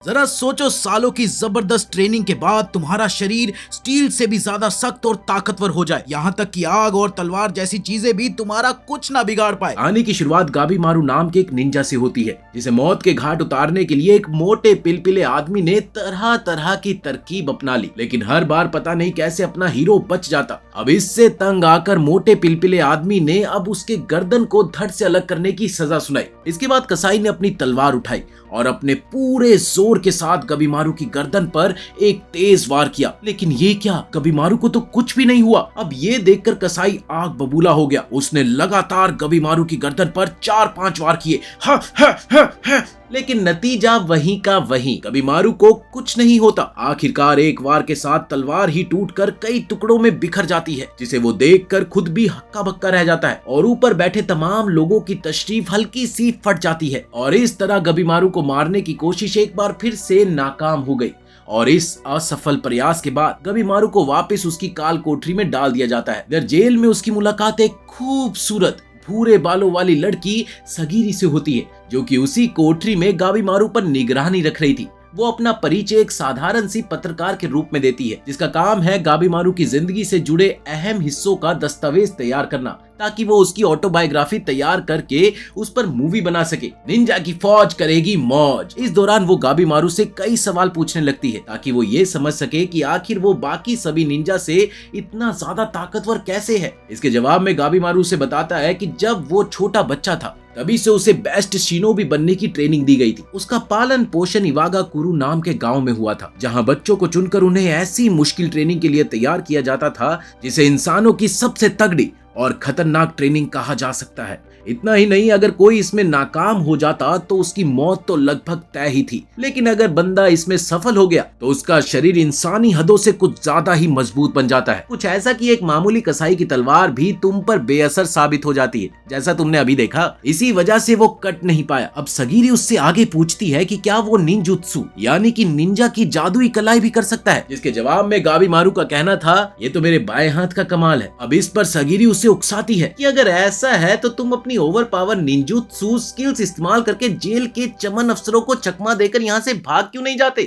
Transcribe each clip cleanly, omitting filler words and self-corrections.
जरा सोचो, सालों की जबरदस्त ट्रेनिंग के बाद तुम्हारा शरीर स्टील से भी ज्यादा सख्त और ताकतवर हो जाए, यहाँ तक कि आग और तलवार जैसी चीजें भी तुम्हारा कुछ ना बिगाड़ पाए। कहानी की शुरुआत गाबीमारू नाम के एक निंजा से होती है, जिसे मौत के घाट उतारने के लिए एक मोटे पिलपिले आदमी ने तरह तरह की तरकीब अपना ली, लेकिन हर बार पता नहीं कैसे अपना हीरो बच जाता। अब इससे तंग आकर मोटे पिलपिले आदमी ने अब उसके गर्दन को धड़ से अलग करने की सजा सुनाई। इसके बाद कसाई ने अपनी तलवार उठाई और अपने पूरे जोर के साथ गबीमारू की गर्दन पर एक तेज वार किया। लेकिन ये क्या, गबीमारू को तो कुछ भी नहीं हुआ। अब ये देखकर कसाई आग बबूला हो गया। उसने लगातार गबीमारू की गर्दन पर 4-5 वार किए। हा। लेकिन नतीजा वहीं का वहीं, गबीमारू को कुछ नहीं होता। आखिरकार एक वार के साथ तलवार ही टूटकर कई टुकड़ों में बिखर जाती है, जिसे वो देखकर खुद भी हक्का बक्का रह जाता है और ऊपर बैठे तमाम लोगों की तशरीफ हल्की सी फट जाती है। और इस तरह गबीमारू को मारने की कोशिश एक बार फिर से नाकाम हो गई। और इस असफल प्रयास के बाद गबीमारू को वापस उसकी काल कोठरी में डाल दिया जाता है। इधर जेल में उसकी मुलाकात एक खूबसूरत भूरे बालों वाली लड़की सगीरी से होती है, जो कि उसी कोठरी में गाबीमारू पर निगरानी रख रही थी। वो अपना परिचय एक साधारण सी पत्रकार के रूप में देती है, जिसका काम है गाबीमारू की जिंदगी से जुड़े अहम हिस्सों का दस्तावेज तैयार करना, ताकि वो उसकी ऑटोबायोग्राफी तैयार करके उस पर मूवी बना सके। निंजा की फौज करेगी मौज। इस दौरान वो गाबीमारू से कई सवाल पूछने लगती है, ताकि वो ये समझ सके कि आखिर वो बाकी सभी निंजा से इतना ज्यादा ताकतवर कैसे है। इसके जवाब में गाबीमारू से बताता है कि जब वो छोटा बच्चा था तभी से उसे बेस्ट शिनोबी बनने की ट्रेनिंग दी गई थी। उसका पालन पोषण इवागाकुरु नाम के गांव में हुआ था, जहां बच्चों को चुनकर उन्हें ऐसी मुश्किल ट्रेनिंग के लिए तैयार किया जाता था जिसे इंसानों की सबसे तगड़ी और खतरनाक ट्रेनिंग कहा जा सकता है। इतना ही नहीं, अगर कोई इसमें नाकाम हो जाता तो उसकी मौत तो लगभग तय ही थी। लेकिन अगर बंदा इसमें सफल हो गया तो उसका शरीर इंसानी हदों से कुछ ज्यादा ही मजबूत बन जाता है। कुछ ऐसा कि एक मामूली कसाई की तलवार भी तुम पर बेअसर साबित हो जाती है, जैसा तुमने अभी देखा। इसी वजह से वो कट नहीं पाया। अब सगीरी उससे आगे पूछती है कि क्या वो निंजुत्सु यानी कि निंजा की जादुई कलाई भी कर सकता है, जिसके जवाब में गाबीमारू का कहना था, ये तो मेरे बाएं हाथ का कमाल है। अब इस पर सगीरी उसे उकसाती है कि अगर ऐसा है तो तुम अपनी ओवर पावर निंजुत्सु स्किल्स इस्तेमाल करके जेल के चमन अफसरों को चकमा देकर यहाँ से भाग क्यों नहीं जाते।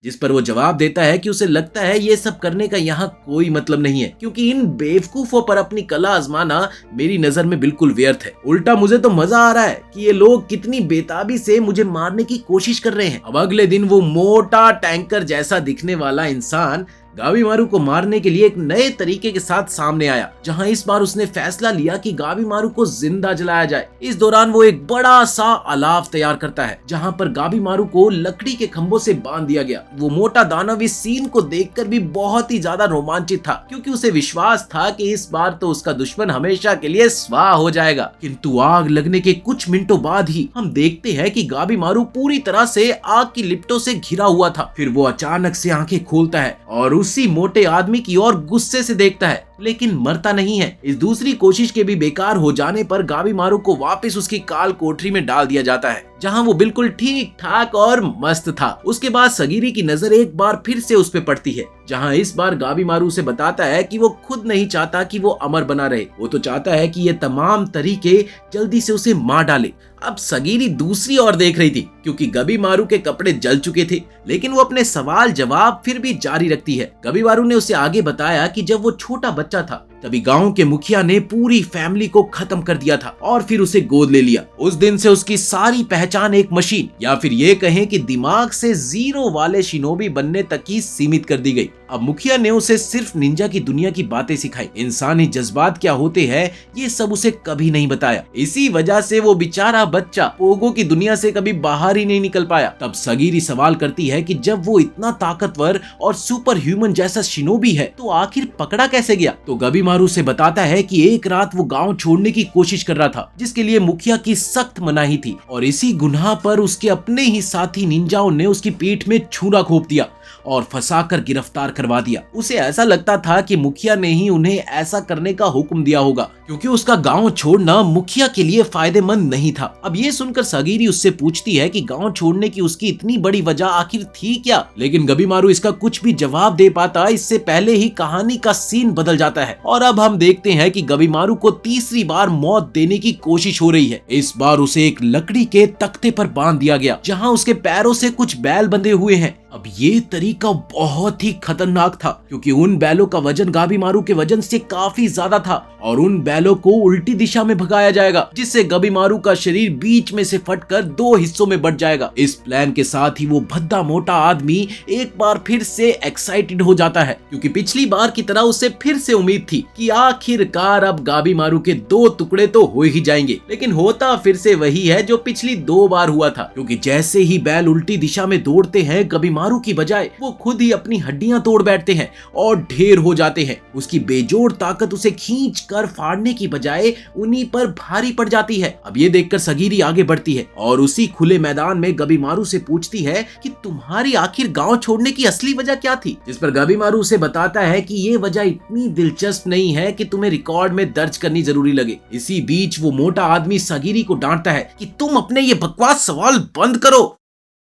जिस पर वो जवाब देता है कि उसे लगता है ये सब करने का यहाँ कोई मतलब नहीं है, क्योंकि इन बेवकूफों पर अपनी कला आजमाना मेरी नजर में बिल्कुल व्यर्थ है। उल्टा मुझे तो मजा आ रहा है कि ये लोग कितनी बेताबी से मुझे मारने की कोशिश कर रहे हैं। अब अगले दिन वो मोटा टैंकर जैसा दिखने वाला इंसान गाबीमारू को मारने के लिए एक नए तरीके के साथ सामने आया, जहां इस बार उसने फैसला लिया कि गाबीमारू को जिंदा जलाया जाए। इस दौरान वो एक बड़ा सा अलाव तैयार करता है, जहां पर गाबीमारू को लकड़ी के खंभों से बांध दिया गया। वो मोटा दानव इस सीन को देखकर भी बहुत ही ज्यादा रोमांचित था, क्योंकि उसे विश्वास था कि इस बार तो उसका दुश्मन हमेशा के लिए स्वाह हो जाएगा। किंतु आग लगने के कुछ मिनटों बाद ही हम देखते हैं कि गाबीमारू पूरी तरह से आग की लिपटों से घिरा हुआ था। फिर वो अचानक से आंखें खोलता है और उसी मोटे आदमी की ओर गुस्से से देखता है, लेकिन मरता नहीं है। इस दूसरी कोशिश के भी बेकार हो जाने पर गाबीमारू को वापस उसकी काल कोठरी में डाल दिया जाता है, जहां वो बिल्कुल ठीक ठाक और मस्त था। उसके बाद सगीरी की नजर एक बार फिर से उस पे पड़ती है, जहां इस बार गाबीमारू से बताता है कि वो खुद नहीं चाहता कि वो अमर बना रहे, वो तो चाहता है कि ये तमाम तरीके जल्दी से उसे मार डाले। अब सगीरी दूसरी ओर देख रही थी, क्योंकि गबीमारू के कपड़े जल चुके थे, लेकिन वो अपने सवाल जवाब फिर भी जारी रखती है। गबीमारू ने उसे आगे बताया कि जब वो छोटा बच्चा था तभी गांव के मुखिया ने पूरी फैमिली को खत्म कर दिया था और फिर उसे गोद ले लिया। उस दिन से उसकी सारी पहचान एक मशीन या फिर ये कहें कि दिमाग से जीरो वाले शिनोबी बनने तक ही सीमित कर दी गई। अब मुखिया ने उसे सिर्फ निंजा की दुनिया की बातें सिखाई, इंसानी जज्बात क्या होते हैं ये सब उसे कभी नहीं बताया। इसी वजह से वो बेचारा बच्चा पोगो की दुनिया से कभी बाहर ही नहीं निकल पाया। तब सगीरी सवाल करती है कि जब वो इतना ताकतवर और सुपर ह्यूमन जैसा शिनोबी है तो आखिर पकड़ा कैसे गया। तो गबीमारू से बताता है कि एक रात वो गांव छोड़ने की कोशिश कर रहा था, जिसके लिए मुखिया की सख्त मनाही थी, और इसी गुनाह पर उसके अपने ही साथी निंजाओं ने उसकी पीठ में छुरा घोंप दिया। और फंसाकर गिरफ्तार करवा दिया। उसे ऐसा लगता था कि मुखिया ने ही उन्हें ऐसा करने का हुक्म दिया होगा, क्योंकि उसका गांव छोड़ना मुखिया के लिए फायदेमंद नहीं था। अब ये सुनकर सगीरी उससे पूछती है कि गांव छोड़ने की उसकी इतनी बड़ी वजह आखिर थी क्या, लेकिन गबीमारू इसका कुछ भी जवाब दे पाता इससे पहले ही कहानी का सीन बदल जाता है और अब हम देखते हैं कि गबीमारू को तीसरी बार मौत देने की कोशिश हो रही है। इस बार उसे एक लकड़ी के तख्ते पर बांध दिया गया जहां उसके पैरों से कुछ बैल बंधे हुए हैं। अब ये तरीका बहुत ही खतरनाक था, क्योंकि उन बैलों का वजन गबीमारू के वजन से काफी ज्यादा था और उन बैलों को उल्टी दिशा में भगाया जाएगा, जिससे गबीमारू का शरीर बीच में से फटकर 2 हिस्सों में बट जाएगा। इस प्लान के साथ ही वो भद्दा मोटा आदमी एक बार फिर से एक्साइटेड हो जाता है, क्योंकि पिछली बार की तरह उसे फिर से उम्मीद थी कि आखिरकार अब गबीमारू के 2 टुकड़े तो हो ही जाएंगे। लेकिन होता फिर से वही है जो पिछली 2 बार हुआ था, क्योंकि जैसे ही बैल उल्टी दिशा में दौड़ते हैं गबीमारू की बजाय वो खुद ही अपनी हड्डियां तोड़ बैठते हैं और ढेर हो जाते हैं। उसकी बेजोड़ ताकत उसे खींच कर फाड़ने की बजाय उन्हीं पर भारी पड़ जाती है। अब ये देखकर सगीरी आगे बढ़ती है और उसी खुले मैदान में गबीमारू से पूछती है कि तुम्हारी आखिर गांव छोड़ने की असली वजह क्या थी, जिस पर गबीमारू उसे बताता है कि ये वजह इतनी दिलचस्प नहीं है कि तुम्हें रिकॉर्ड में दर्ज करनी जरूरी लगे। इसी बीच वो मोटा आदमी सगीरी को डांटता है कि तुम अपने ये बकवास सवाल बंद करो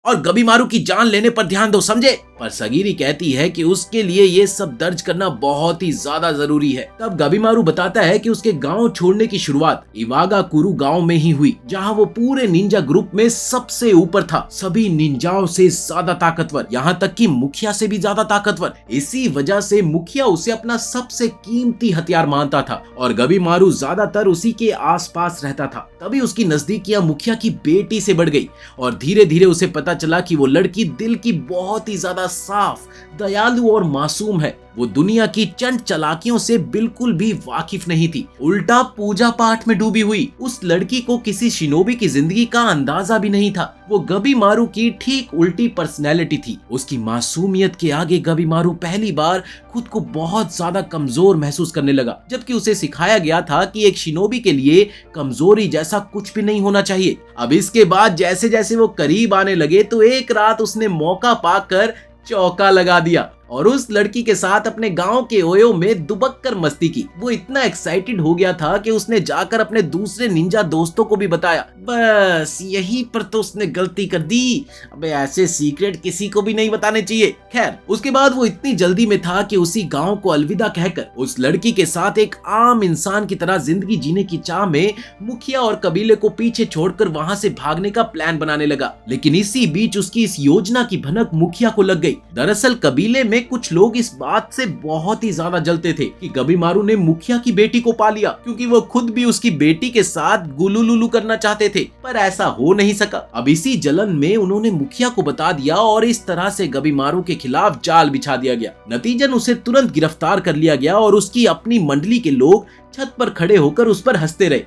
और गबीमारू की जान लेने पर ध्यान दो, समझे। पर सगीरी कहती है कि उसके लिए ये सब दर्ज करना बहुत ही ज्यादा जरूरी है। तब गबीमारू बताता है कि उसके गांव छोड़ने की शुरुआत इवागाकुरु गांव में ही हुई, जहां वो पूरे निंजा ग्रुप में सबसे ऊपर था, सभी निंजाओं से ज्यादा ताकतवर, यहाँ तक कि मुखिया से भी ज्यादा ताकतवर। इसी वजह से मुखिया उसे अपना सबसे कीमती हथियार मानता था और गबीमारू ज्यादातर उसी के आसपास रहता था। तभी उसकी नजदीकियां मुखिया की बेटी से बढ़ गई और धीरे धीरे उसे पता चला कि वो लड़की दिल की बहुत ही ज्यादा साफ, दयालु और मासूम है। वो दुनिया की चंट चालाकियों से बिल्कुल भी वाकिफ नहीं थी, उल्टा पूजा पाठ में डूबी हुई उस लड़की को किसी शिनोबी की जिंदगी का अंदाजा भी नहीं था। वो गबीमारू की ठीक उल्टी पर्सनैलिटी थी। उसकी मासूमियत के आगे गबीमारू पहली बार खुद को बहुत ज्यादा कमजोर महसूस करने लगा, जबकि उसे सिखाया गया था कि एक शिनोबी के लिए कमजोरी जैसा कुछ भी नहीं होना चाहिए। अब इसके बाद जैसे जैसे वो करीब आने लगे तो एक रात उसने मौका पाकर चौका लगा दिया और उस लड़की के साथ अपने गांव के ओयो में दुबक कर मस्ती की। वो इतना एक्साइटेड हो गया था कि उसने जाकर अपने दूसरे निंजा दोस्तों को भी बताया। बस यहीं पर तो उसने गलती कर दी। अबे ऐसे सीक्रेट किसी को भी नहीं बताने चाहिए। खैर, उसके बाद वो इतनी जल्दी में था कि उसी गांव को अलविदा कहकर उस लड़की के साथ एक आम इंसान की तरह जिंदगी जीने की चाह में मुखिया और कबीले को पीछे छोड़कर वहां से भागने का प्लान बनाने लगा। लेकिन इसी बीच उसकी इस योजना की भनक मुखिया को लग गई। दरअसल कबीले में कुछ लोग इस बात से बहुत ही ज्यादा जलते थे कि गबीमारू ने मुखिया की बेटी को पा लिया, क्योंकि वो खुद भी उसकी बेटी के साथ गुलुलुलु करना चाहते थे, पर ऐसा हो नहीं सका। अब इसी जलन में उन्होंने मुखिया को बता दिया और इस तरह से गबीमारू के खिलाफ जाल बिछा दिया गया। नतीजन उसे तुरंत गिरफ्तार कर लिया गया और उसकी अपनी मंडली के लोग छत पर खड़े होकर उस पर हंसते रहे।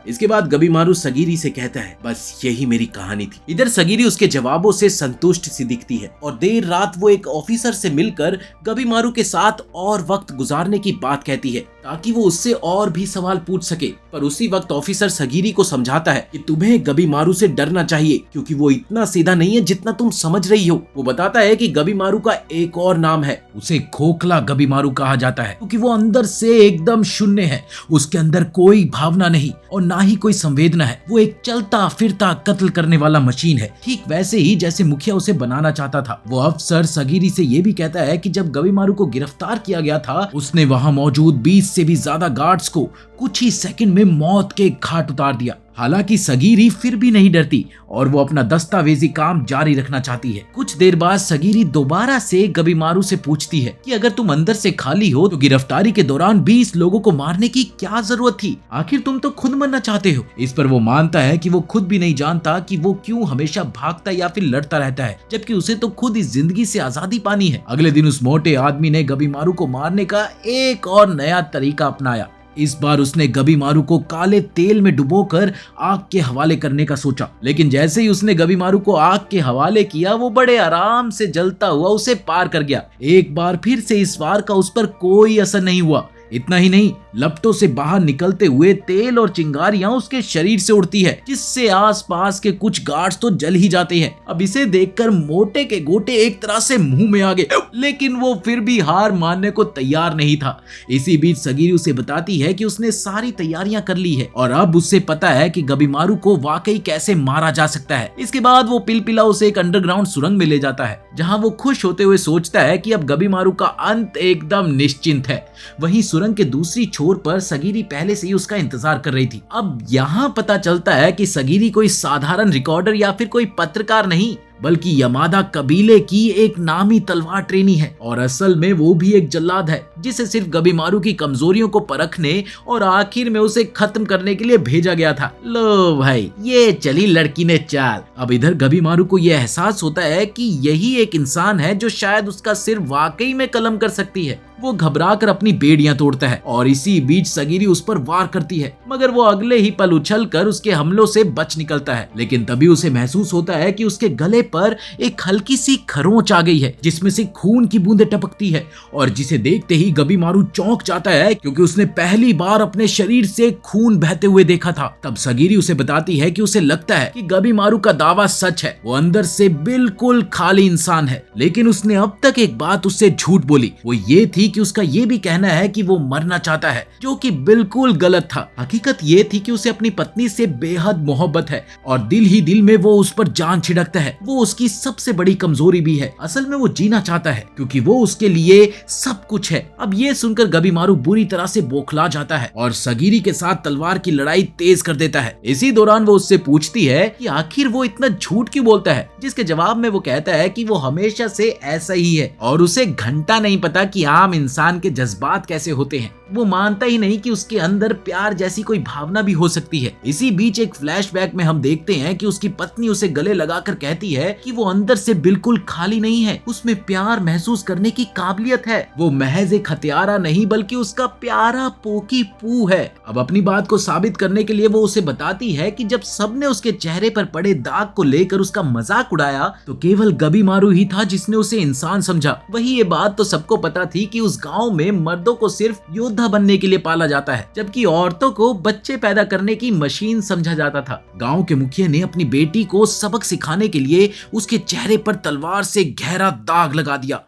इसके बाद गबीमारू सगीरी से कहता है, बस यही मेरी कहानी थी। इधर सगीरी उसके जवाबों से संतुष्ट सी दिखती है और देर रात वो एक ऑफिसर से मिलकर गबीमारू के साथ और वक्त गुजारने की बात कहती है, ताकि वो उससे और भी सवाल पूछ सके। पर उसी वक्त ऑफिसर सगीरी को समझाता है कि तुम्हें गबीमारू से डरना चाहिए, क्योंकि वो इतना सीधा नहीं है जितना तुम समझ रही हो। वो बताता है कि गबीमारू का एक और नाम है, उसे खोखला गबीमारू कहा जाता है, क्योंकि वो अंदर से एकदम शून्य है। उसके अंदर कोई भावना नहीं और ना ही कोई संवेदना है। वो एक चलता फिरता कत्ल करने वाला मशीन है, ठीक वैसे ही जैसे मुखिया उसे बनाना चाहता था। वो अफसर सगीरी से ये भी कहता है कि जब गबीमारू को गिरफ्तार किया गया था, उसने वहां मौजूद 20 से भी ज्यादा गार्ड्स को कुछ ही सेकंड में मौत के घाट उतार दिया। हालांकि सगीरी फिर भी नहीं डरती और वो अपना दस्तावेजी काम जारी रखना चाहती है। कुछ देर बाद सगीरी दोबारा से गबीमारू से पूछती है कि अगर तुम अंदर से खाली हो तो गिरफ्तारी के दौरान 20 लोगों को मारने की क्या जरूरत थी? आखिर तुम तो खुद मरना चाहते हो। इस पर वो मानता है कि वो खुद भी नहीं जानता कि वो क्यों हमेशा भागता या फिर लड़ता रहता है, जबकि उसे तो खुद इस जिंदगी से आजादी पानी है। अगले दिन उस मोटे आदमी ने गबीमारू को मारने का एक और नया तरीका अपनाया। इस बार उसने गबीमारू को काले तेल में डुबोकर आग के हवाले करने का सोचा, लेकिन जैसे ही उसने गबीमारू को आग के हवाले किया, वो बड़े आराम से जलता हुआ उसे पार कर गया। एक बार फिर से इस वार का उस पर कोई असर नहीं हुआ। इतना ही नहीं, लपटों से बाहर निकलते हुए तेल और चिंगारियां उसके शरीर से उड़ती है, जिससे आसपास के कुछ गार्ड्स तो जल ही जाते हैं। अब इसे देखकर मोटे के गोटे एक तरह से मुंह में आ गए, लेकिन वो फिर भी हार मानने को तैयार नहीं था। इसी बीच सगीरी उसे बताती है कि उसने सारी तैयारियां कर ली है और अब उससे पता है कि गबीमारू को वाकई कैसे मारा जा सकता है। इसके बाद वो पिलपिला उसे एक अंडरग्राउंड सुरंग में ले जाता है, जहां वो खुश होते हुए सोचता है कि अब गबीमारू का अंत एकदम निश्चिंत है। वहीं सुरंग के दूसरी छोर पर सगीरी पहले से ही उसका इंतजार कर रही थी। अब यहाँ पता चलता है कि सगीरी कोई साधारण रिकॉर्डर या फिर कोई पत्रकार नहीं, बल्कि यमादा कबीले की एक नामी तलवार ट्रेनी है और असल में वो भी एक जल्लाद है, जिसे सिर्फ गबीमारू की कमजोरियों को परखने और आखिर में उसे खत्म करने के लिए भेजा गया था। लो भाई, ये चली लड़की ने चाल। अब इधर गबीमारू को यह एहसास होता है कि यही एक इंसान है जो शायद उसका सिर वाकई में कलम कर सकती है। वो घबराकर अपनी बेड़ियां तोड़ता है और इसी बीच सगीरी उस पर वार करती है, मगर वो अगले ही पल उछलकर उसके हमलों से बच निकलता है। लेकिन तभी उसे महसूस होता है कि उसके गले पर एक हल्की सी खरोंच आ गई है, जिसमें से खून की बूंदें टपकती है और जिसे देखते ही गबीमारू चौंक जाता है, क्योंकि उसने पहली बार अपने शरीर से खून बहते हुए देखा था। तब सगीरी उसे बताती है कि उसे लगता है कि गबीमारू का दावा सच है, वो अंदर से बिल्कुल खाली इंसान है। लेकिन उसने अब तक एक बात उससे झूठ बोली, वो ये थी कि उसका ये भी कहना है कि वो मरना चाहता है, जो कि बिल्कुल गलत था। हकीकत ये थी कि उसे अपनी पत्नी से बेहद मोहब्बत है और दिल ही दिल में वो उस पर जान छिड़कता है। वो उसकी सबसे बड़ी कमजोरी भी है। असल में वो जीना चाहता है, क्योंकि वो उसके लिए सब कुछ है। अब ये सुनकर गबीमारू बुरी तरह से बौखला जाता है और सगीरी के साथ तलवार की लड़ाई तेज कर देता है। इसी दौरान वो उससे पूछती है कि आखिर वो इतना झूठ क्यों बोलता है, जिसके जवाब में वो कहता है कि वो हमेशा से ऐसा ही है और उसे घंटा नहीं पता कि आम इंसान के जज्बात कैसे होते हैं। वो मानता ही नहीं कि उसके अंदर प्यार जैसी कोई भावना भी हो सकती है। इसी बीच एक फ्लैशबैक में हम देखते हैं कि उसकी पत्नी उसे गले लगाकर कहती है कि वो अंदर से बिल्कुल खाली नहीं है, उसमें प्यार महसूस करने की काबिलियत है। वो महज एक हत्यारा नहीं, बल्कि उसका प्यारा पोकी पू है। अब अपनी बात को साबित करने के लिए वो उसे बताती है कि जब सबने उसके चेहरे पर पड़े दाग को लेकर उसका मजाक उड़ाया, तो केवल गबीमारू ही था जिसने उसे इंसान समझा। वही ये बात तो सबको पता थी कि उस गांव में मर्दों को सिर्फ योद्धा बनने के लिए पाला जाता है, जबकि औरतों को बच्चे पैदा करने की मशीन समझा जाता था। गांव के मुखिया ने अपनी बेटी को सबक सिखाने के लिए उसके चेहरे पर तलवार से गहरा दाग लगा दिया।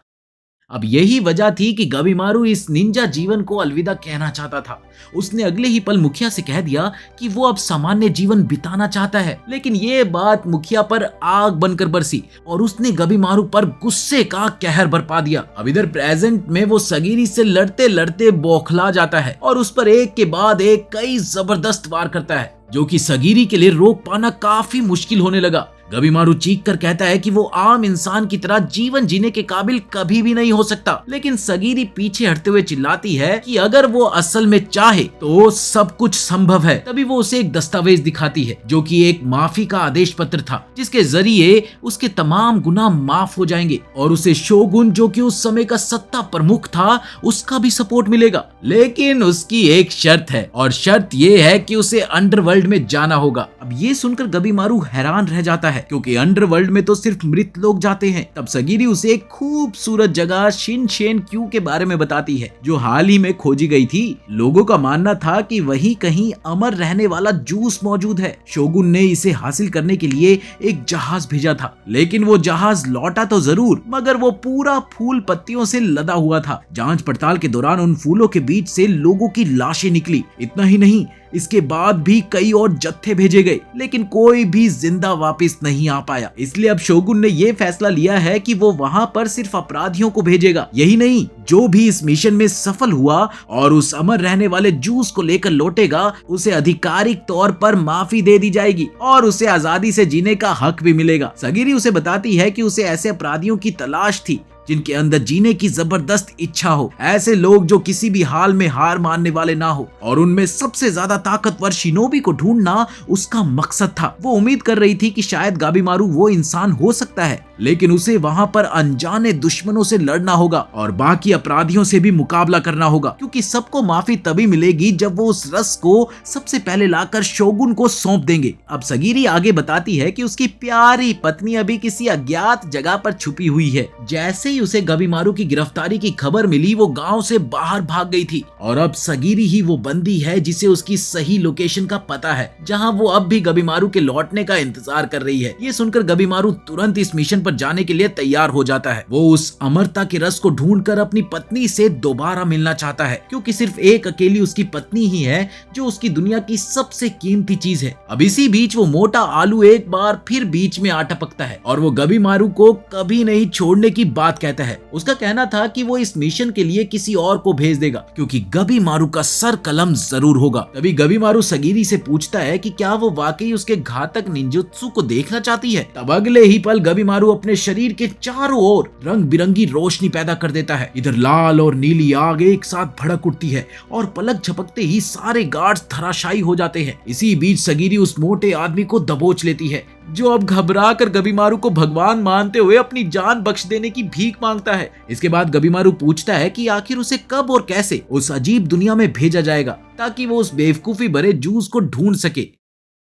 अब यही वजह थी कि गबीमारू इस निंजा जीवन को अलविदा कहना चाहता था। उसने अगले ही पल मुखिया से कह दिया कि वो अब सामान्य जीवन बिताना चाहता है। लेकिन ये बात मुखिया पर आग बनकर बरसी और उसने गबीमारू पर गुस्से का कहर बरपा दिया। अब इधर प्रेजेंट में वो सगीरी से लड़ते लड़ते बौखला जाता है और उस पर एक के बाद एक कई जबरदस्त वार करता है, जो कि सगीरी के लिए रोक पाना काफी मुश्किल होने लगा। गबीमारू चीख कर कहता है कि वो आम इंसान की तरह जीवन जीने के काबिल कभी भी नहीं हो सकता। लेकिन सगीरी पीछे हटते हुए चिल्लाती है कि अगर वो असल में चाहे तो सब कुछ संभव है। तभी वो उसे एक दस्तावेज दिखाती है, जो कि एक माफी का आदेश पत्र था, जिसके जरिए उसके तमाम गुनाह माफ हो जाएंगे और उसे शोगुन, जो कि उस समय का सत्ता प्रमुख था, उसका भी सपोर्ट मिलेगा। लेकिन उसकी एक शर्त है और शर्त ये है कि उसे अंडरवर्ल्ड में जाना होगा। अब ये सुनकर गबीमारू हैरान रह जाता है, क्योंकि अंडरवर्ल्ड में तो सिर्फ मृत लोग जाते हैं। तब सगीरी उसे एक खूबसूरत जगह शिनशेन क्यू के बारे में बताती है, जो हाल ही में खोजी गई थी। लोगों का मानना था कि वहीं कहीं अमर रहने वाला जूस मौजूद है। शोगुन ने इसे हासिल करने के लिए एक जहाज भेजा था, लेकिन वो जहाज लौटा तो जरूर, मगर वो पूरा फूल पत्तियों से लदा हुआ था। जांच पड़ताल के दौरान उन फूलों के बीच से लोगों की लाशें निकली। इतना ही नहीं, इसके बाद भी कई और जत्थे भेजे गए, लेकिन कोई भी जिंदा वापस नहीं आ पाया। इसलिए अब शोगुन ने यह फैसला लिया है कि वो वहां पर सिर्फ अपराधियों को भेजेगा। यही नहीं, जो भी इस मिशन में सफल हुआ और उस अमर रहने वाले जूस को लेकर लौटेगा, उसे आधिकारिक तौर पर माफी दे दी जाएगी और उसे आजादी से जीने का हक भी मिलेगा। सगीरी उसे बताती है कि उसे ऐसे अपराधियों की तलाश थी जिनके अंदर जीने की जबरदस्त इच्छा हो, ऐसे लोग जो किसी भी हाल में हार मानने वाले ना हो, और उनमें सबसे ज्यादा ताकतवर शिनोबी को ढूंढना उसका मकसद था। वो उम्मीद कर रही थी कि शायद गाबीमारू वो इंसान हो सकता है, लेकिन उसे वहां पर अनजाने दुश्मनों से लड़ना होगा और बाकी अपराधियों से भी मुकाबला करना होगा, क्योंकि सबको माफी तभी मिलेगी जब वो उस रस को सबसे पहले लाकर शोगुन को सौंप देंगे। अब सगीरी आगे बताती है कि उसकी प्यारी पत्नी अभी किसी अज्ञात जगह पर छुपी हुई है। जैसे ही उसे गबीमारू की गिरफ्तारी की खबर मिली वो गांव से बाहर भाग गई थी और अब सगीरी ही वो बंदी है जिसे उसकी सही लोकेशन का पता है, जहां वो अब भी गबीमारू के लौटने का इंतजार कर रही है। ये सुनकर गबीमारू तुरंत इस मिशन पर जाने के लिए तैयार हो जाता है। वो उस अमरता के रस को ढूंढकर अपनी पत्नी से दोबारा मिलना चाहता है, क्योंकि सिर्फ एक अकेली उसकी पत्नी ही है जो उसकी दुनिया की सबसे कीमती चीज है। अब इसी बीच वो मोटा आलू एक बार फिर बीच में आ टपकता है और वो गबीमारू को कभी नहीं छोड़ने की बात कहता है। उसका कहना था कि वो इस मिशन के लिए किसी और को भेज देगा, क्योंकि गबीमारू का सर कलम जरूर होगा। तभी गबीमारू सगीरी से पूछता है कि क्या वो वाकई उसके घातक निंजुत्सु को देखना चाहती है। तब अगले ही पल गबीमारू अपने शरीर के चारों ओर रंग बिरंगी रोशनी पैदा कर देता है। इधर लाल और नीली आग एक साथ भड़क उठती है और पलक झपकते ही सारे गार्ड्स धराशायी हो जाते हैं। इसी बीच सगीरी उस मोटे आदमी को दबोच लेती है, जो अब घबरा कर गबीमारू को भगवान मानते हुए अपनी जान बख्श देने की भीख मांगता है। इसके बाद गबीमारू पूछता है कि आखिर उसे कब और कैसे उस अजीब दुनिया में भेजा जाएगा, ताकि वो उस बेवकूफी भरे जूस को ढूंढ सके।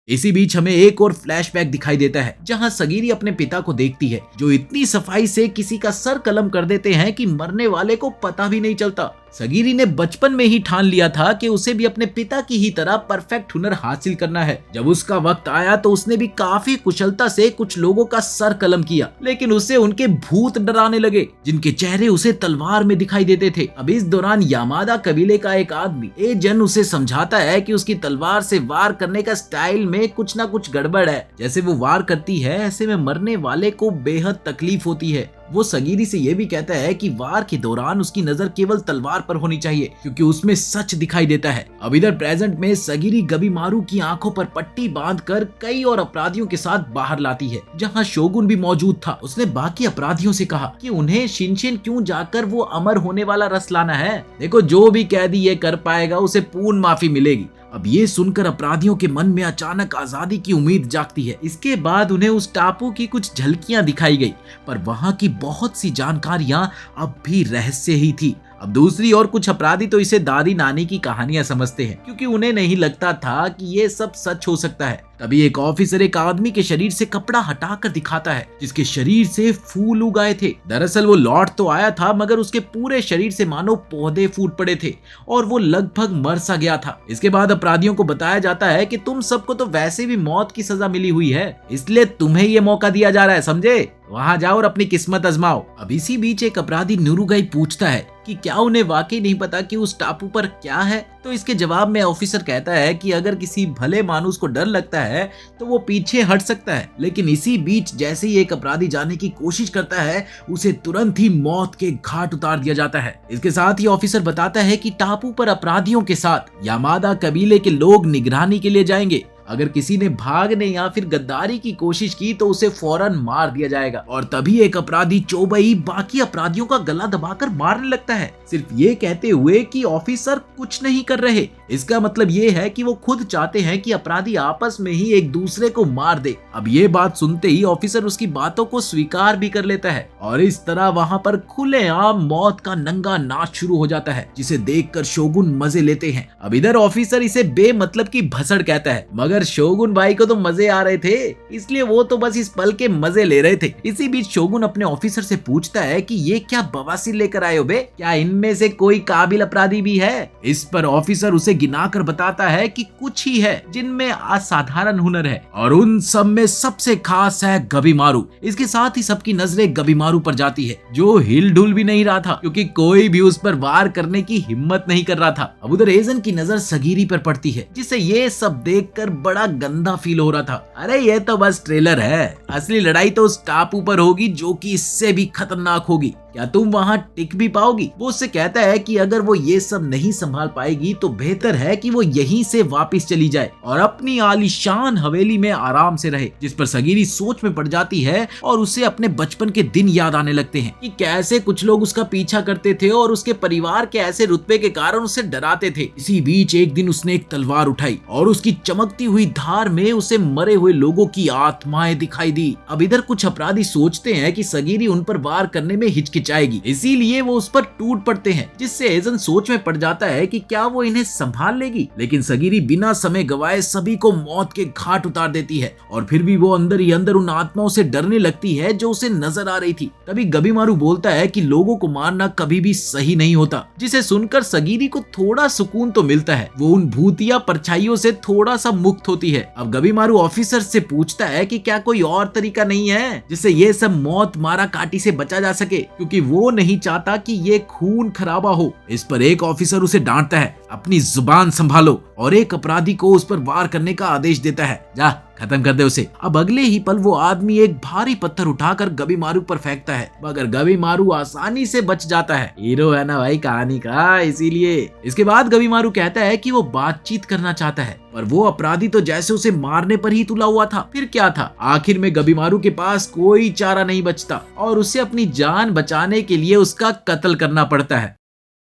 इसी बीच हमें एक और फ्लैशबैक दिखाई देता है, जहां सगीरी अपने पिता को देखती है, जो इतनी सफाई से किसी का सर कलम कर देते हैं कि मरने वाले को पता भी नहीं चलता। सगीरी ने बचपन में ही ठान लिया था कि उसे भी अपने पिता की ही तरह परफेक्ट हुनर हासिल करना है। जब उसका वक्त आया तो उसने भी काफी कुशलता से कुछ लोगों का सर कलम किया, लेकिन उसे उनके भूत डराने लगे, जिनके चेहरे उसे तलवार में दिखाई देते थे। अब इस दौरान यामादा कबीले का एक आदमी एजन उसे समझाता है कि उसकी तलवार से वार करने का स्टाइल में कुछ ना कुछ गड़बड़ है। जैसे वो वार करती है, ऐसे में मरने वाले को बेहद तकलीफ होती है। वो सगीरी से ये भी कहता है कि वार के दौरान उसकी नजर केवल तलवार पर होनी चाहिए, क्योंकि उसमें सच दिखाई देता है। अब इधर प्रेजेंट में सगीरी गबीमारू की आंखों पर पट्टी बांधकर कई और अपराधियों के साथ बाहर लाती है, जहां शोगुन भी मौजूद था। उसने बाकी अपराधियों से कहा कि उन्हें शिनशिन क्यों जाकर वो अमर होने वाला रस लाना है। देखो, जो भी कैदी ये कर पाएगा उसे पूर्ण माफी मिलेगी। अब ये सुनकर अपराधियों के मन में अचानक आजादी की उम्मीद जागती है। इसके बाद उन्हें उस टापू की कुछ झलकियां दिखाई गई, पर वहां की बहुत सी जानकारियां अब भी रहस्य ही थी। अब दूसरी ओर कुछ अपराधी तो इसे दादी नानी की कहानियां समझते हैं, क्योंकि उन्हें नहीं लगता था कि ये सब सच हो सकता है। तभी एक ऑफिसर एक आदमी के शरीर से कपड़ा हटाकर दिखाता है, जिसके शरीर से फूल उगाए थे। दरअसल वो लौट तो आया था, मगर उसके पूरे शरीर से मानो पौधे फूट पड़े थे और वो लगभग मर सा गया था। इसके बाद अपराधियों को बताया जाता है कि तुम सबको तो वैसे भी मौत की सजा मिली हुई है, इसलिए तुम्हें ये मौका दिया जा रहा है, समझे? वहां जाओ और अपनी किस्मत आजमाओ। अब इसी बीच एक अपराधी नुरुगाई पूछता है कि क्या उन्हें वाकई नहीं पता कि उस टापू पर क्या है। तो इसके जवाब में ऑफिसर कहता है कि अगर किसी भले मानुस को डर लगता है तो वो पीछे हट सकता है। लेकिन इसी बीच जैसे ही एक अपराधी जाने की कोशिश करता है, उसे तुरंत ही मौत के घाट उतार दिया जाता है। इसके साथ ही ऑफिसर बताता है कि टापू पर अपराधियों के साथ यामादा कबीले के लोग निगरानी के लिए जाएंगे। अगर किसी ने भागने या फिर गद्दारी की कोशिश की तो उसे फौरन मार दिया जाएगा। और तभी एक अपराधी चोबई बाकी अपराधियों का गला दबाकर मारने लगता है, सिर्फ ये कहते हुए कि ऑफिसर कुछ नहीं कर रहे। इसका मतलब ये है कि वो खुद चाहते हैं कि अपराधी आपस में ही एक दूसरे को मार दे। अब ये बात सुनते ही ऑफिसर उसकी बातों को स्वीकार भी कर लेता है और इस तरह वहां पर खुलेआम मौत का नंगा नाच शुरू हो जाता है, जिसे देखकर शोगुन मजे लेते हैं। अब इधर ऑफिसर इसे बेमतलब की भसड़ कहता है, मगर शोगुन भाई को तो मजे आ रहे थे, इसलिए वो तो बस इस पल के मजे ले रहे थे। इसी बीच शोगुन अपने ऑफिसर से पूछता है कि ये क्या बवासीर लेकर आए हो बे, क्या इनमें से कोई काबिल अपराधी भी है? इस पर ऑफिसर उसे गिनाकर बताता है कि कुछ ही है जिनमें असाधारण हुनर है और उन सब में सबसे खास है गबीमारू। इसके साथ ही सबकी नजरें गबीमारू पर जाती है, जो हिल डुल भी नहीं रहा था, क्योंकि कोई भी उस पर वार करने की हिम्मत नहीं कर रहा था। अब उधर एजन की नजर सगीरी पर पड़ती है, जिसे ये सब देखकर बड़ा गंदा फील हो रहा था। अरे ये तो बस ट्रेलर है, असली लड़ाई तो उस टापू पर होगी, जो कि इससे भी खतरनाक होगी। क्या तुम वहां टिक भी पाओगी? वो उससे कहता है कि अगर वो ये सब नहीं संभाल पाएगी तो बेहतर है कि वो यहीं से वापस चली जाए और अपनी आलीशान हवेली में आराम से रहे। जिस पर सगीरी सोच में पड़ जाती है और उसे अपने बचपन के दिन याद आने लगते हैं कि कैसे कुछ लोग उसका पीछा करते थे और उसके परिवार के ऐसे रुतबे के कारण उसे डराते थे। इसी बीच एक दिन उसने एक तलवार उठाई और उसकी चमकती हुई धार में उसे मरे हुए लोगों की आत्माएं दिखाई दी। अब इधर कुछ अपराधी सोचते हैं कि सगीरी उन पर वार करने में हिचकिचाती खिंच आएगी, इसीलिए वो उस पर टूट पड़ते हैं, जिससे एजन सोच में पड़ जाता है कि क्या वो इन्हें संभाल लेगी। लेकिन सगीरी बिना समय गवाए सभी को मौत के घाट उतार देती है और फिर भी वो अंदर ही अंदर उन आत्माओं से डरने लगती है जो उसे नजर आ रही थी। तभी गबीमारू बोलता है कि लोगों को मारना कभी भी सही नहीं होता, जिसे सुनकर सगीरी को थोड़ा सुकून तो मिलता है। वो उन भूतिया परछाइयों से थोड़ा सा मुक्त होती है। अब गबीमारू ऑफिसर से पूछता है कि क्या कोई और तरीका नहीं है जिससे ये सब मौत मारा काटी से बचा जा सके, क्योंकि वो नहीं चाहता कि ये खून खराबा हो। इस पर एक ऑफिसर उसे डांटता है, अपनी जुबान संभालो, और एक अपराधी को उस पर वार करने का आदेश देता है, जा खत्म कर दे उसे। अब अगले ही पल वो आदमी एक भारी पत्थर उठाकर गबीमारू पर फेंकता है, मगर गबीमारू आसानी से बच जाता है। हीरो है ना भाई कहानी का, इसीलिए। इसके बाद गबीमारू कहता है कि वो बातचीत करना चाहता है, पर वो अपराधी तो जैसे उसे मारने पर ही तुला हुआ था। फिर क्या था, आखिर में गबीमारू के पास कोई चारा नहीं बचता और उसे अपनी जान बचाने के लिए उसका कत्ल करना पड़ता है।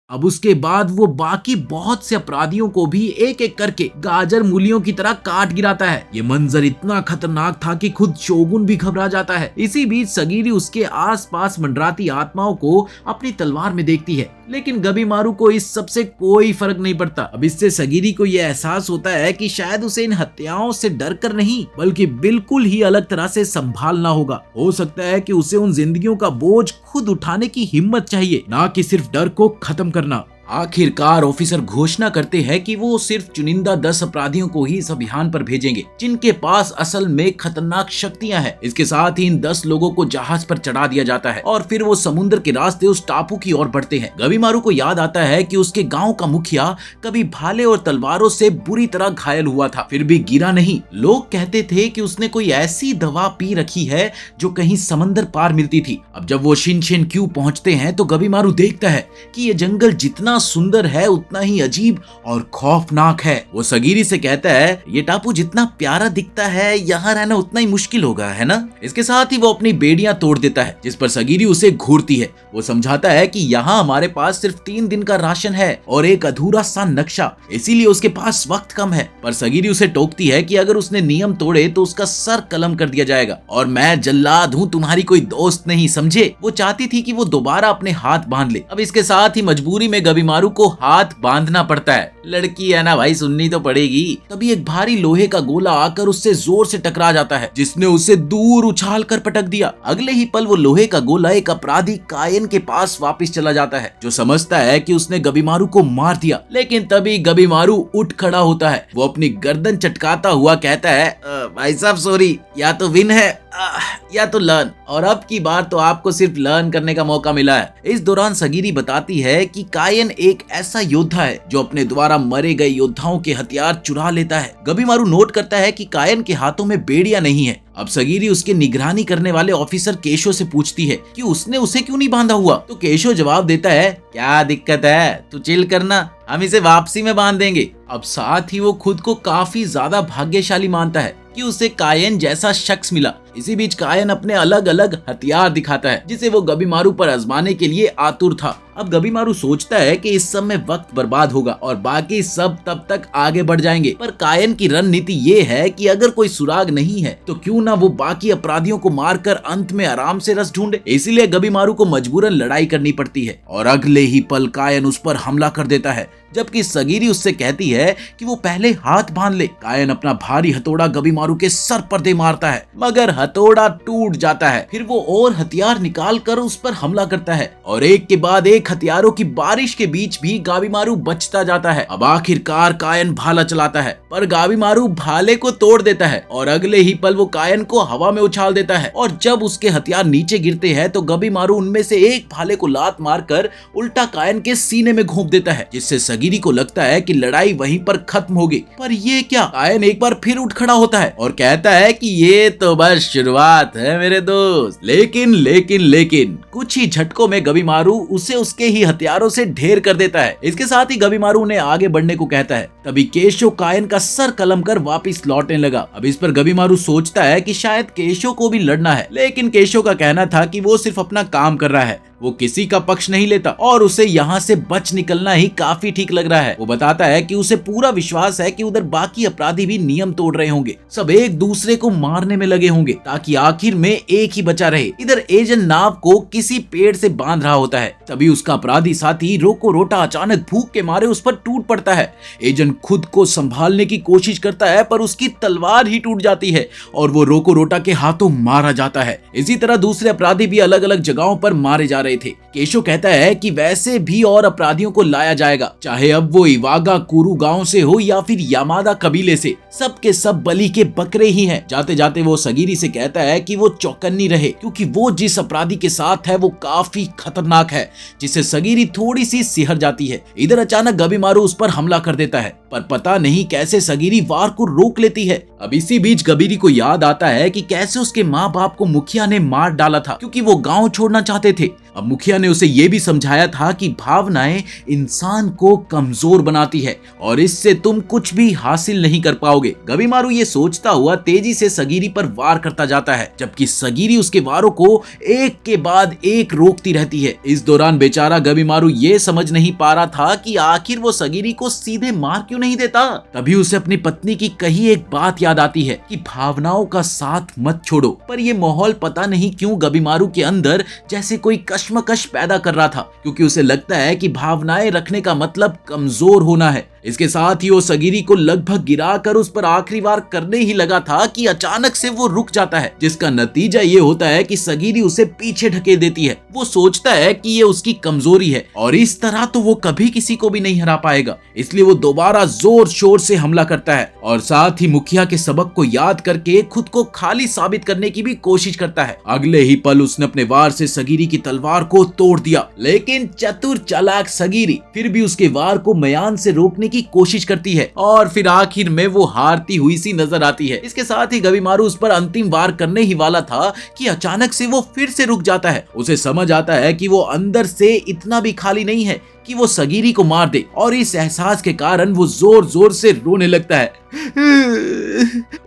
अब उसके बाद वो बाकी बहुत से अपराधियों को भी एक एक करके गाजर मूलियों की तरह काट गिराता है। ये मंजर इतना खतरनाक था कि खुद शोगुन भी घबरा जाता है। इसी बीच सगीरी उसके आसपास मंडराती आत्माओं को अपनी तलवार में देखती है, लेकिन गबीमारू को इस सब से कोई फर्क नहीं पड़ता। अब इससे सगीरी को यह एहसास होता है कि शायद उसे इन हत्याओं से डर कर नहीं, बल्कि बिल्कुल ही अलग तरह से संभालना होगा। हो सकता है कि उसे उन जिंदगियों का बोझ खुद उठाने की हिम्मत चाहिए, ना कि सिर्फ डर को खत्म करना। आखिरकार ऑफिसर घोषणा करते हैं कि वो सिर्फ चुनिंदा 10 अपराधियों को ही इस अभियान पर भेजेंगे, जिनके पास असल में खतरनाक शक्तियां हैं। इसके साथ ही इन 10 लोगों को जहाज पर चढ़ा दिया जाता है और फिर वो समुद्र के रास्ते उस टापू की ओर बढ़ते हैं। गबीमारू को याद आता है कि उसके गांव का मुखिया कभी भाले और तलवारों से बुरी तरह घायल हुआ था, फिर भी गिरा नहीं। लोग कहते थे कि उसने कोई ऐसी दवा पी रखी है जो कहीं समंदर पार मिलती थी। अब जब वो शिनशिन क्यू पहुंचते हैं तो गबीमारू देखता है कि ये जंगल जितना सुंदर है उतना ही अजीब और खौफनाक है। वो सगीरी से कहता है, ये टापू जितना प्यारा दिखता है यहाँ रहना उतना ही मुश्किल होगा, है ना? इसके साथ ही वो अपनी बेड़ियां तोड़ देता है, जिस पर सगीरी उसे घूरती है। वो समझाता है कि यहाँ हमारे पास सिर्फ 3 दिन का राशन है और एक अधूरा सा नक्शा, इसीलिए उसके पास वक्त कम है। पर सगीरी उसे टोकती है कि अगर उसने नियम तोड़े तो उसका सर कलम कर दिया जाएगा और मैं जल्लाद हूँ, तुम्हारी कोई दोस्त नहीं, समझे? वो चाहती थी कि वो दोबारा अपने हाथ बांध ले। अब इसके साथ ही मजबूरी में गबीमारू को हाथ बांधना पड़ता है। लड़की है ना भाई, सुननी तो पड़ेगी। तभी एक भारी लोहे का गोला आकर उससे जोर से टकरा जाता है, जिसने उसे दूर उछाल कर पटक दिया। अगले ही पल वो लोहे का गोला एक अपराधी कायन के पास वापस चला जाता है, जो समझता है कि उसने गबीमारू को मार दिया। लेकिन तभी गबीमारू उठ खड़ा होता है। वो अपनी गर्दन चटकाता हुआ कहता है, भाई साहब सॉरी, या तो विन है या तो लर्न, और अब की बार तो आपको सिर्फ लर्न करने का मौका मिला है। इस दौरान सगीरी बताती है कि कायन एक ऐसा योद्धा है जो अपने द्वारा मरे गए योद्धाओं के हथियार चुरा लेता है। गबीमारू नोट करता है कि कायन के हाथों में बेड़ियां नहीं है। अब सगीरी उसके निगरानी करने वाले ऑफिसर केशो से पूछती है कि उसने उसे क्यों नहीं बांधा हुआ। तो केशो जवाब देता है, क्या दिक्कत है, तू चिल करना, हम इसे वापसी में बांध देंगे। अब साथ ही वो खुद को काफी ज्यादा भाग्यशाली मानता है कि उसे कायन जैसा शख्स मिला। इसी बीच कायन अपने अलग अलग हथियार दिखाता है, जिसे वो गबीमारू पर आजमाने के लिए आतुर था। अब गबीमारू सोचता है कि इस सब में वक्त बर्बाद होगा और बाकी सब तब तक आगे बढ़ जाएंगे। पर कायन की रणनीति ये है कि अगर कोई सुराग नहीं है तो क्यों ना वो बाकी अपराधियों को मारकर अंत में आराम से रस ढूंढे। इसीलिए गबीमारू को मजबूरन लड़ाई करनी पड़ती है और अगले ही पल कायन उस पर हमला कर देता है, जबकि सगीरी उससे कहती है कि वो पहले हाथ बांध ले। कायन अपना भारी हथौड़ा गबीमारू के सर पर दे मारता है, मगर हथौड़ा टूट जाता है। फिर वो और हथियार निकाल कर उस पर हमला करता है और एक के बाद एक हथियारों की बारिश के बीच भी गबीमारू बचता जाता है। अब आखिरकार कायन भाला चलाता है, पर गबीमारू भाले को तोड़ देता है और अगले ही पल वो कायन को हवा में उछाल देता है। और जब उसके हथियार नीचे गिरते हैं तो गबीमारू उनमें से एक भाले को लात मारकर उल्टा कायन के सीने में घोंप देता है, जिससे सगीरी को लगता है कि लड़ाई वहीं पर खत्म होगी। पर ये क्या, कायन एक बार फिर उठ खड़ा होता है और कहता है कि ये तो बस शुरुआत है मेरे दोस्त। लेकिन कुछ ही झटकों में गबीमारू उसे उसके ही हथियारों से ढेर कर देता है। इसके साथ ही गबीमारू उन्हें आगे बढ़ने को कहता है। तभी केशो कायन का सर कलम कर वापिस लौटने लगा। अब इस पर गबीमारू सोचता है कि शायद केशो को भी लड़ना है, लेकिन केशो का कहना था कि वो सिर्फ अपना काम कर रहा है, वो किसी का पक्ष नहीं लेता और उसे यहाँ से बच निकलना ही काफी ठीक लग रहा है। वो बताता है कि उसे पूरा विश्वास है कि उधर बाकी अपराधी भी नियम तोड़ रहे होंगे, सब एक दूसरे को मारने में लगे होंगे ताकि आखिर में एक ही बचा रहे। इधर एजेंट नाव को किसी पेड़ से बांध रहा होता है, तभी उसका अपराधी साथी रोको रोटा अचानक भूख के मारे उस पर टूट पड़ता है। एजेंट खुद को संभालने की कोशिश करता है पर उसकी तलवार ही टूट जाती है और वो रोको रोटा के हाथों मारा जाता है। इसी तरह दूसरे अपराधी भी अलग अलग जगहों पर मारे जा रहे थे। केशो कहता है कि वैसे भी और अपराधियों को लाया जाएगा, चाहे अब वो इवागा कुरु गांव से हो या फिर यामादा कबीले से, सब के सब बलि के बकरे ही हैं। जाते जाते वो सगीरी से कहता है कि वो चौकन्नी रहे क्योंकि वो जिस अपराधी के साथ है वो काफी खतरनाक है, जिससे सगीरी थोड़ी सी सिहर जाती है। इधर अचानक गबीमारू उस पर हमला कर देता है पर पता नहीं कैसे सगीरी वार को रोक लेती है। अब इसी बीच गबीरी को याद आता है कि कैसे उसके माँ बाप को मुखिया ने मार डाला था क्योंकि वो गांव छोड़ना चाहते थे। अब मुखिया ने उसे ये भी समझाया था कि भावनाएं इंसान को कमजोर बनाती है और इससे तुम कुछ भी हासिल नहीं कर पाओगे। गबीमारू ये सोचता हुआ तेजी से सगीरी पर वार करता जाता है, जबकि सगीरी उसके वारों को एक के बाद एक रोकती रहती है। इस दौरान बेचारा गबीमारू ये समझ नहीं पा रहा था कि आखिर वो सगीरी को सीधे मार क्यों नहीं देता। तभी उसे अपनी पत्नी की कही एक बात याद आती है कि भावनाओं का साथ मत छोड़ो, पर ये माहौल पता नहीं क्यों गबीमारू के अंदर जैसे कोई कश्मकश पैदा कर रहा था, क्योंकि उसे लगता है कि भावनाएं रखने का मतलब कमजोर होना है। इसके साथ ही वो सगीरी को लगभग गिराकर उस पर आखिरी वार करने ही लगा था कि अचानक से वो रुक जाता है, जिसका नतीजा ये होता है कि सगीरी उसे पीछे ढकेल देती है। वो सोचता है कि ये उसकी कमजोरी है और इस तरह तो वो कभी किसी को भी नहीं हरा पाएगा, इसलिए वो दोबारा जोर शोर से हमला करता है और साथ ही मुखिया के सबक को याद करके खुद को खाली साबित करने की भी कोशिश करता है। अगले ही पल उसने अपने वार से सगीरी की तलवार को तोड़ दिया, लेकिन चतुर चालाक सगीरी फिर भी उसके वार को मयान से रोकने की कोशिश करती है और फिर आखिर में वो हारती हुई सी नजर आती है। इसके साथ ही गबीमारू उस पर अंतिम वार करने ही वाला था कि अचानक से वो फिर से रुक जाता है। उसे समझ आता है कि वो अंदर से इतना भी खाली नहीं है कि वो सगीरी को मार दे और इस एहसास के कारण वो जोर जोर से रोने लगता है।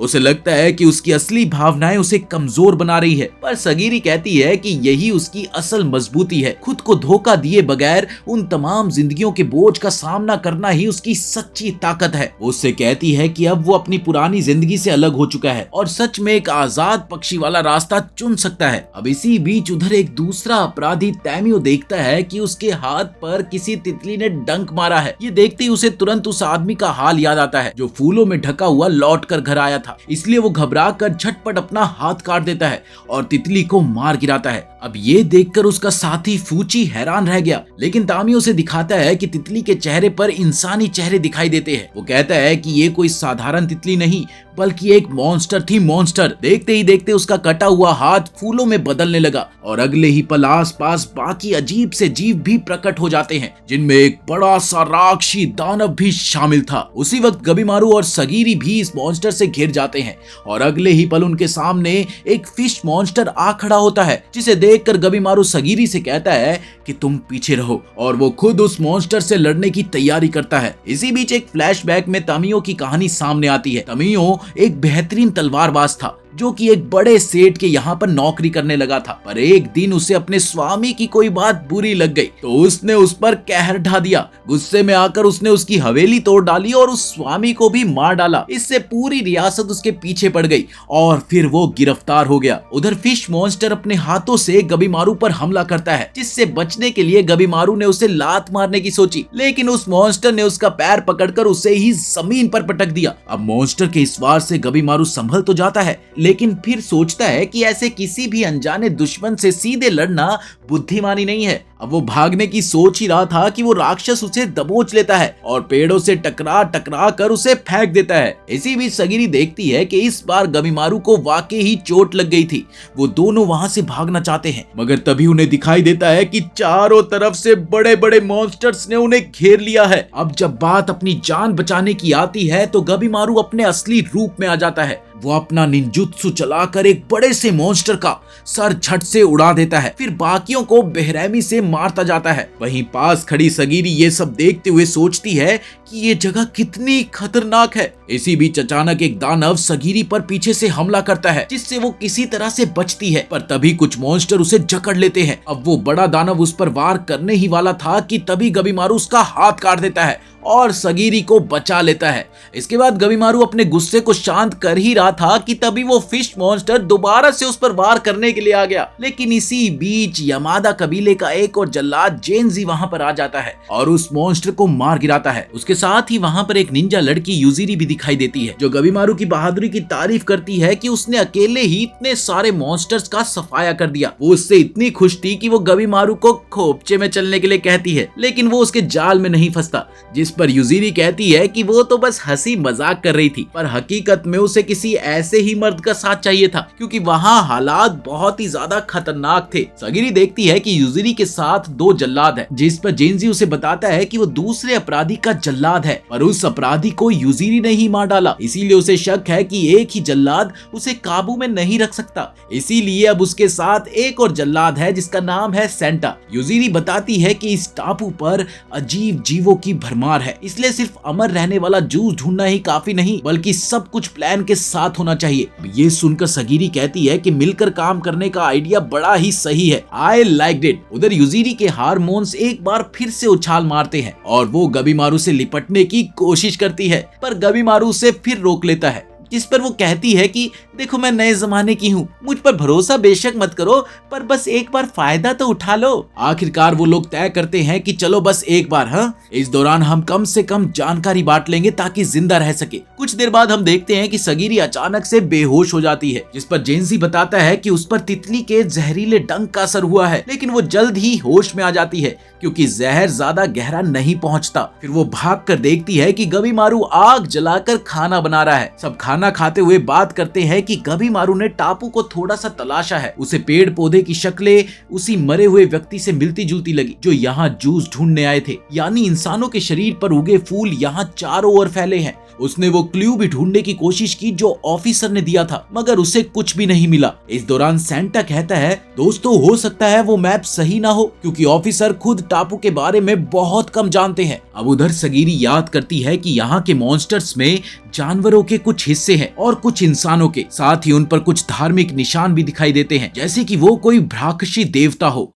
उसे लगता है कि उसकी असली भावनाएं उसे कमजोर बना रही है, पर सगीरी कहती है कि यही उसकी असल मजबूती है। खुद को धोखा दिए बगैर उन तमाम जिंदगियों के बोझ का सामना करना ही उसकी सच्ची ताकत है। वो उससे कहती है कि अब वो अपनी पुरानी जिंदगी से अलग हो चुका है और सच में एक आजाद पक्षी वाला रास्ता चुन सकता है। अब इसी बीच उधर एक दूसरा अपराधी तैमियो देखता है कि उसके हाथ पर किसी तितली ने डंक मारा है। ये देखते ही उसे तुरंत उस आदमी का हाल याद आता है जो फूलों में ढका हुआ लौट कर घर आया था, इसलिए वो घबरा कर झटपट अपना हाथ काट देता है और तितली को मार गिराता है। अब ये देखकर उसका साथी फूची हैरान रह गया, लेकिन तामियो से दिखाता है कि तितली के चेहरे पर इंसानी चेहरे दिखाई देते हैं। वो कहता है कि ये कोई साधारण तितली नहीं बल्कि एक मॉन्स्टर थी। मॉन्स्टर देखते ही देखते उसका कटा हुआ हाथ फूलों में बदलने लगा और अगले ही पल आसपास बाकी अजीब से जीव भी प्रकट हो जाते हैं, जिनमें एक बड़ा सा राक्षसी दानव भी शामिल था। उसी वक्त गबीमारू और सगीरी भी इस मॉन्स्टर से घिर जाते हैं और अगले ही पल उनके सामने एक फिश मॉन्स्टर आ खड़ा होता है, जिसे देखकर गबीमारू सगीरी से कहता है कि तुम पीछे रहो और वो खुद उस मॉन्स्टर से लड़ने की तैयारी करता है। इसी बीच एक फ्लैशबैक में तमियो की कहानी सामने आती है। तमियो एक बेहतरीन तलवारबाज था जो कि एक बड़े सेठ के यहाँ पर नौकरी करने लगा था, पर एक दिन उसे अपने स्वामी की कोई बात बुरी लग गई तो उसने उस पर कहर ढा दिया। गुस्से में आकर उसने उसकी हवेली तोड़ डाली और उस स्वामी को भी मार डाला। इससे पूरी रियासत उसके पीछे पड़ गई और फिर वो गिरफ्तार हो गया। उधर फिश मॉन्स्टर अपने हाथों से गबीमारू पर हमला करता है, जिससे बचने के लिए गबीमारू ने उसे लात मारने की सोची, लेकिन उस मॉन्स्टर ने उसका पैर पकड़कर उसे ही जमीन पर पटक दिया। अब मॉन्स्टर के इस वार से गबीमारू संभल तो जाता है, लेकिन फिर सोचता है कि ऐसे किसी भी अनजाने दुश्मन से सीधे लड़ना बुद्धिमानी नहीं है। अब वो भागने की सोच ही रहा था कि वो राक्षस उसे दबोच लेता है और पेड़ों से टकरा टकरा कर उसे फेंक देता है। इसी बीच सगीरी देखती है कि इस बार गबीमारू को वाकई ही चोट लग गई थी। वो दोनों वहां से भागना चाहते हैं, मगर तभी उन्हें दिखाई देता है कि चारों तरफ से बड़े बड़े मॉन्स्टर्स ने उन्हें घेर लिया है। अब जब बात अपनी जान बचाने की आती है तो गबीमारू अपने असली रूप में आ जाता है। वो अपना निंजुत्सु चलाकर एक बड़े से मॉन्स्टर का सर झट से उड़ा देता है, फिर बाकियों को बेरहमी से मारता जाता है। वहीं पास खड़ी सगीरी ये सब देखते हुए सोचती है कि ये जगह कितनी खतरनाक है इसी बीच अचानक एक दानव सगीरी पर पीछे से हमला करता है, जिससे वो किसी तरह से बचती है, पर तभी कुछ मॉन्स्टर उसे जकड़ लेते हैं। अब वो बड़ा दानव उस पर वार करने ही वाला था कि तभी गबीमारू उसका हाथ काट देता है और सगीरी को बचा लेता है। इसके बाद गबीमारू अपने गुस्से को शांत कर ही रहा था कि तभी वो फिश मॉन्स्टर दोबारा से उस पर वार करने के लिए आ गया। लेकिन इसी बीच यमादा कबीले का एक और जल्लाद जेनजी वहां पर आ जाता है और उस मॉन्स्टर को मार गिराता है। उसके साथ ही वहां पर एक निंजा लड़की यूजिरी भी दिखाई देती है, जो गबीमारू की बहादुरी की तारीफ करती है कि उसने अकेले ही इतने सारे मॉन्स्टर्स का सफाया कर दिया। वो उससे इतनी खुश थी कि वो गबीमारू को खोपचे में चलने के लिए कहती है, लेकिन वो उसके जाल में नहीं फंसता, जिस पर यूजिरी कहती है कि वो तो बस हंसी मजाक कर रही थी, पर हकीकत में उसे किसी ऐसे ही मर्द का साथ चाहिए था, क्योंकि वहाँ हालात बहुत ही ज्यादा खतरनाक थे। सगीरी देखती है कि यूजिरी के साथ दो जल्लाद हैं, जिस पर जेनजी उसे बताता है कि वो दूसरे अपराधी का जल्लाद है, पर उस अपराधी को यूजिरी ने ही मार डाला। इसीलिए उसे शक है कि एक ही जल्लाद उसे काबू में नहीं रख सकता। इसीलिए अब उसके साथ एक और जल्लाद है जिसका नाम है सेंटा। यूजिरी बताती है कि इस टापू पर अजीब जीवों की भरमार है, इसलिए सिर्फ अमर रहने वाला जूस ढूंढना ही काफी नहीं, बल्कि सब कुछ प्लान के साथ होना चाहिए। ये सुनकर सगीरी कहती है कि मिलकर काम करने का आइडिया बड़ा ही सही है, आई लाइक इट। उधर यूजिरी के हार्मोन्स एक बार फिर से उछाल मारते हैं और वो गबीमारू से लिपटने की कोशिश करती है, पर गबीमारू उसे फिर रोक लेता है, जिस पर वो कहती है कि देखो मैं नए जमाने की हूँ, मुझ पर भरोसा बेशक मत करो, पर बस एक बार फायदा तो उठा लो। आखिरकार वो लोग तय करते हैं कि चलो बस एक बार, हाँ, इस दौरान हम कम से कम जानकारी बांट लेंगे ताकि जिंदा रह सके। कुछ देर बाद हम देखते हैं कि सगीरी अचानक से बेहोश हो जाती है, जिस पर जेनजी बताता है कि उस पर तितली के जहरीले डंक का असर हुआ है, लेकिन वो जल्द ही होश में आ जाती है क्योंकि जहर ज्यादा गहरा नहीं पहुंचता। फिर वो भाग कर देखती है कि गबीमारू आग जलाकर खाना बना रहा है। सब खाना खाते हुए बात करते हैं कि गबीमारू ने टापू को थोड़ा सा तलाशा है। उसे पेड़ पौधे की शक्लें उसी मरे हुए व्यक्ति से मिलती जुलती लगी जो यहाँ जूस ढूंढने आए थे, यानी इंसानों के शरीर पर उगे फूल यहाँ चारों ओर फैले हैं। उसने वो क्लू भी ढूंढने की कोशिश की जो ऑफिसर ने दिया था, मगर उसे कुछ भी नहीं मिला। इस दौरान सेंटा कहता है, दोस्तों हो सकता है वो मैप सही ना हो, क्योंकि ऑफिसर खुद टापू के बारे में बहुत कम जानते हैं। अब उधर सगीरी याद करती है कि यहाँ के मॉन्स्टर्स में जानवरों के कुछ हिस्से हैं और कुछ इंसानों के, साथ ही उन पर कुछ धार्मिक निशान भी दिखाई देते हैं, जैसे कि वो कोई भ्राक्षी देवता हो।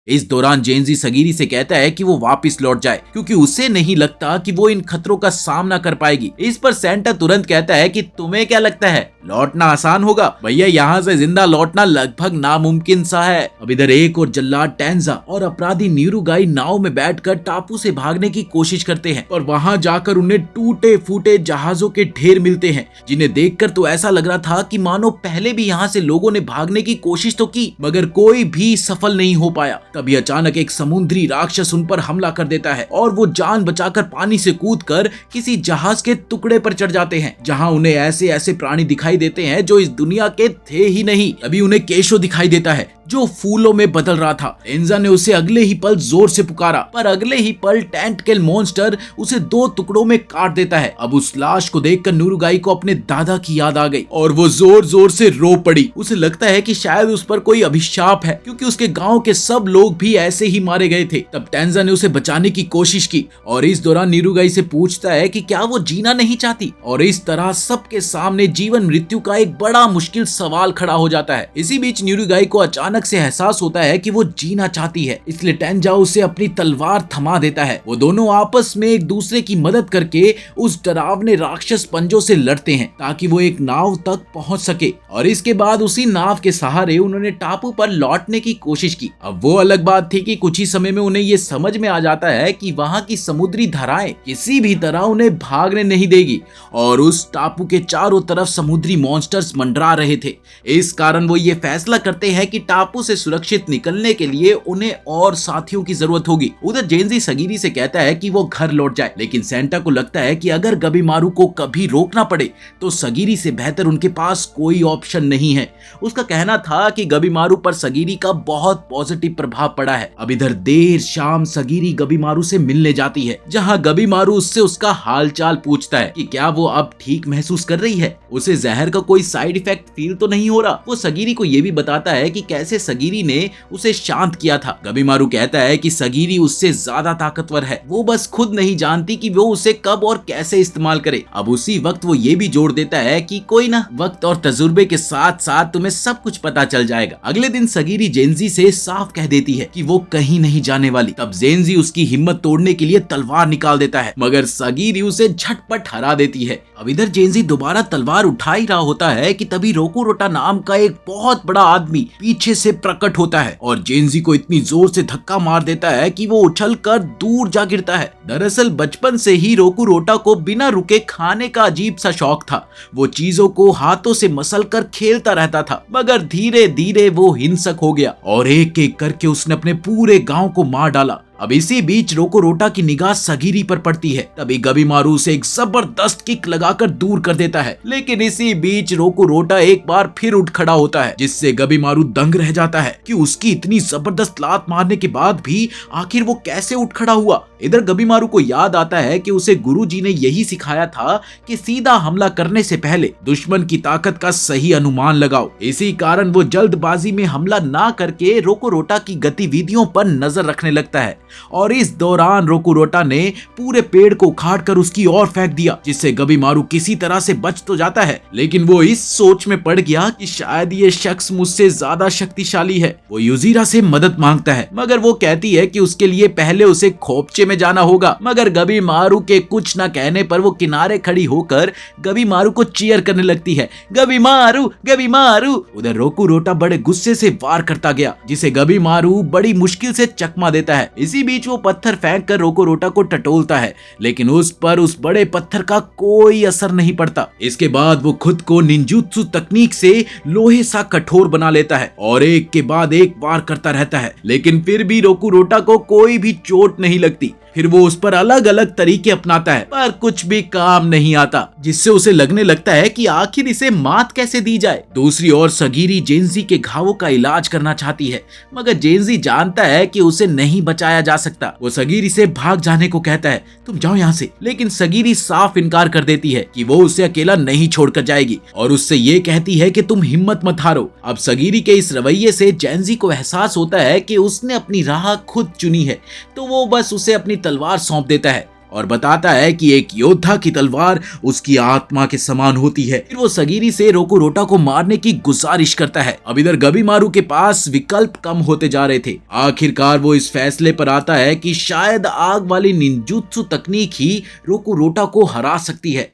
इस दौरान जेनजी सगीरी से कहता है कि वो वापस लौट जाए, क्योंकि उसे नहीं लगता कि वो इन खतरों का सामना कर पाएगी। इस पर सेंटा तुरंत कहता है कि तुम्हें क्या लगता है लौटना आसान होगा? भैया यहाँ से जिंदा लौटना लगभग नामुमकिन सा है। अब इधर एक और जल्लाद टेंजा और अपराधी नीरुगाई नाव में बैठकर टापू से भागने की कोशिश करते हैं, पर वहां जाकर उन्हें टूटे फूटे जहाजों के ढेर मिलते हैं, जिन्हें देखकर तो ऐसा लग रहा था कि मानो पहले भी यहाँ से लोगों ने भागने की कोशिश तो की, मगर कोई भी सफल नहीं हो पाया। तभी अचानक एक समुद्री राक्षस उन पर हमला कर देता है और वो जान बचाकर पानी से कूदकर किसी जहाज के टुकड़े पर चढ़ जाते हैं, जहां उन्हें ऐसे ऐसे प्राणी दिखाई देते हैं जो इस दुनिया के थे ही नहीं। अभी उन्हें केशो दिखाई देता है जो फूलों में बदल रहा था। टेंजा ने उसे अगले ही पल जोर से पुकारा, पर अगले ही पल टेंटकेल मॉन्स्टर उसे दो टुकड़ों में काट देता है। अब उस लाश को देखकर नीरुगाई को अपने दादा की याद आ गई और वो जोर जोर से रो पड़ी। उसे लगता है कि शायद उस पर कोई अभिशाप है, क्योंकि उसके गांव के सब लोग भी ऐसे ही मारे गए थे। तब टेंजा ने उसे बचाने की कोशिश की और इस दौरान नीरुगाई से पूछता है कि क्या वो जीना नहीं चाहती, और इस तरह सबके सामने जीवन मृत्यु का एक बड़ा मुश्किल सवाल खड़ा हो जाता है। इसी बीच नीरुगाई को अचानक से एहसास होता है कि वो जीना चाहती है, इसलिए टेंजा उसे अपनी तलवार थमा देता है। वो दोनों आपस में एक दूसरे की मदद करके उस डरावने राक्षस पंजों से लड़ते हैं ताकि वो एक नाव तक पहुंच सके, और इसके बाद उसी नाव के सहारे उन्होंने टापू पर लौटने की कोशिश की। अब वो अलग बात थी कि कुछ ही समय में उन्हें ये समझ में आ जाता है कि वहां की समुद्री धाराएं किसी भी तरह उन्हें भागने नहीं देगी और उस टापू के चारों तरफ समुद्री मॉन्स्टर्स मंडरा रहे थे। इस कारण वो ये फैसला करते हैं कि टापू से सुरक्षित निकलने के लिए उन्हें और साथियों की जरूरत होगी। उधर जेनजी सगीरी से कहता है कि वो घर लौट जाए, लेकिन सेंटा को लगता है कि अगर गबीमारू को कभी रोकना पड़े तो सगीरी से बेहतर उनके पास कोई ऑप्शन नहीं है। उसका कहना था कि गबीमारू पर सगीरी का बहुत पॉजिटिव प्रभाव भाप पड़ा है। अब इधर देर शाम सगीरी गबीमारू से मिलने जाती है, जहाँ गबीमारू उससे उसका हालचाल पूछता है कि क्या वो अब ठीक महसूस कर रही है, उसे जहर का कोई साइड इफेक्ट फील तो नहीं हो रहा। वो सगीरी को ये भी बताता है कि कैसे सगीरी ने उसे शांत किया था। गबीमारू कहता है कि सगीरी उससे ज्यादा ताकतवर है, वो बस खुद नहीं जानती कि वो उसे कब और कैसे इस्तेमाल करे। अब उसी वक्त वो ये भी जोड़ देता है कि कोई ना, वक्त और तजुर्बे के साथ साथ तुम्हें सब कुछ पता चल जाएगा। अगले दिन सगीरी जेंजी से साफ कह देती है कि वो कहीं नहीं जाने वाली। तब जेंजी उसकी हिम्मत तोड़ने के लिए तलवार निकाल देता है, मगर सगीरी उसे झटपट हरा देती है। अब इधर जेंजी दोबारा तलवार उठा ही रहा होता है कि तभी रोकुरोटा नाम का एक बहुत बड़ा आदमी पीछे से प्रकट होता है और जेंजी को इतनी जोर से धक्का मार देता है कि वो उछलकर दूर जा गिरता है। दरअसल बचपन से ही रोकुरोटा को बिना रुके खाने का अजीब सा शौक था। वो चीजों को हाथों से मसल कर खेलता रहता था, मगर धीरे धीरे वो हिंसक हो गया और एक एक करके उसने अपने पूरे गांव को मार डाला। अब इसी बीच रोकुरोटा की निगाह सगीरी पर पड़ती है। तभी गबीमारू उसे एक जबरदस्त किक लगाकर दूर कर देता है, लेकिन इसी बीच रोकुरोटा एक बार फिर उठ खड़ा होता है, जिससे गबीमारू दंग रह जाता है कि उसकी इतनी जबरदस्त लात मारने के बाद भी आखिर वो कैसे उठ खड़ा हुआ। इधर गबीमारू को याद आता है कि उसे गुरुजी ने यही सिखाया था कि सीधा हमला करने से पहले दुश्मन की ताकत का सही अनुमान लगाओ। इसी कारण वो जल्दबाजी में हमला ना करके रोकुरोटा की गतिविधियों पर नजर रखने लगता है और इस दौरान रोकुरोटा ने पूरे पेड़ को उखाड़कर उसकी ओर फेंक दिया, जिससे गबीमारू किसी तरह से बच तो जाता है, लेकिन वो इस सोच में पड़ गया कि शायद ये शख्स मुझसे ज्यादा शक्तिशाली है। वो युजीरा से मदद मांगता है, मगर वो कहती है कि उसके लिए पहले उसे खोपचे में जाना होगा। मगर गबीमारू के कुछ न कहने पर वो किनारे खड़ी होकर गबीमारू को चीयर करने लगती है, गबीमारू गबीमारू। उधर रोकुरोटा बड़े गुस्से से वार करता गया, जिसे गबीमारू बड़ी मुश्किल से चकमा देता है। इसी बीच वो पत्थर फेंक कर रोकुरोटा को टटोलता है, लेकिन उस पर उस बड़े पत्थर का कोई असर नहीं पड़ता। इसके बाद वो खुद को निंजुत्सु तकनीक से लोहे सा कठोर बना लेता है और एक के बाद एक वार करता रहता है, लेकिन फिर भी रोकुरोटा को कोई भी चोट नहीं लगती। फिर वो उस पर अलग अलग तरीके अपनाता है, पर कुछ भी काम नहीं आता, जिससे उसे लगने लगता है कि आखिर इसे मात कैसे दी जाए। दूसरी ओर सगीरी जेंजी के घावों का इलाज करना चाहती है, मगर जेंजी जानता है कि उसे नहीं बचाया जा सकता। वो सगीरी से भाग जाने को कहता है, तुम जाओ यहाँ से, लेकिन सगीरी साफ इनकार कर देती है कि वो उसे अकेला नहीं छोड़कर जाएगी और उससे ये कहती है कि तुम हिम्मत मत हारो। अब सगीरी के इस रवैये से जेंजी को एहसास होता है कि उसने अपनी राह खुद चुनी है, तो वो बस उसे अपनी तलवार सौंप देता है और बताता है कि एक योद्धा की तलवार उसकी आत्मा के समान होती है। फिर वो सगीरी से रोकुरोटा को मारने की गुजारिश करता है। अब इधर गबीमारू के पास विकल्प कम होते जा रहे थे। आखिरकार वो इस फैसले पर आता है कि शायद आग वाली निंजुत्सु तकनीक ही रोकुरोटा को हरा सकती है,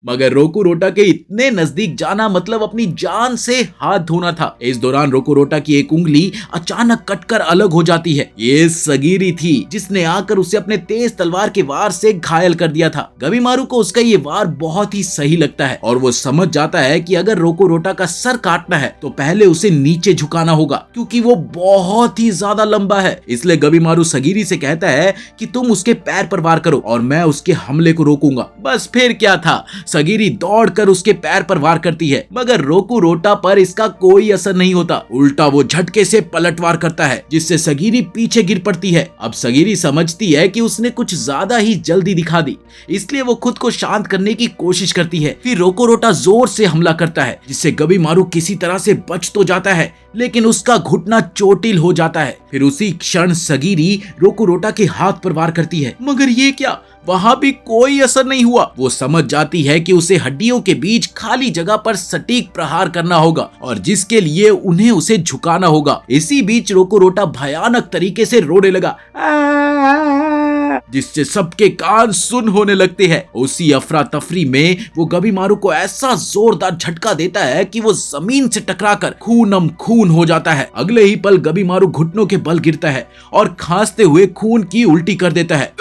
मगर रोकुरोटा के इतने नजदीक जाना मतलब अपनी जान से हाथ धोना था। इस दौरान रोकुरोटा की एक उंगली अचानक कटकर अलग हो जाती है। ये सगीरी थी जिसने आकर उसे अपने तेज तलवार के वार से घायल कर दिया था। गबीमारू को उसका ये वार बहुत ही सही लगता है और वो समझ जाता है कि अगर रोकुरोटा का सर काटना है तो पहले उसे नीचे झुकाना होगा, क्योंकि वो बहुत ही ज्यादा लंबा है। इसलिए गबीमारू सगीरी से कहता है कि तुम उसके पैर पर वार करो और मैं उसके हमले को रोकूंगा। बस फिर क्या था, सगीरी दौड़कर उसके पैर पर वार करती है, मगर रोकुरोटा पर इसका कोई असर नहीं होता। उल्टा वो झटके से पलटवार करता है, जिससे सगीरी पीछे गिर पड़ती है। अब सगीरी समझती है कि उसने कुछ ज्यादा ही जल्दी दिखा दी, इसलिए वो खुद को शांत करने की कोशिश करती है। फिर रोकुरोटा जोर से हमला करता है, जिससे गबीमारू किसी तरह से बच तो जाता है, लेकिन उसका घुटना चोटिल हो जाता है। फिर उसी क्षण सगीरी रोकुरोटा के हाथ पर वार करती है, मगर ये क्या, वहां भी कोई असर नहीं हुआ। वो समझ जाती है कि उसे हड्डियों के बीच खाली जगह पर सटीक प्रहार करना होगा और जिसके लिए उन्हें उसे झुकाना होगा। इसी बीच रोकुरोटा भयानक तरीके से रोने लगा, जिससे सबके कान सुन होने लगते हैं। उसी अफरा तफरी में वो गबीमारू को ऐसा जोरदार झटका देता है कि वो जमीन से टकराकर खूनम खून हो जाता है। अगले ही पल गबीमारू घुटनों के बल गिरता है और खांसते हुए खून की उल्टी कर देता है।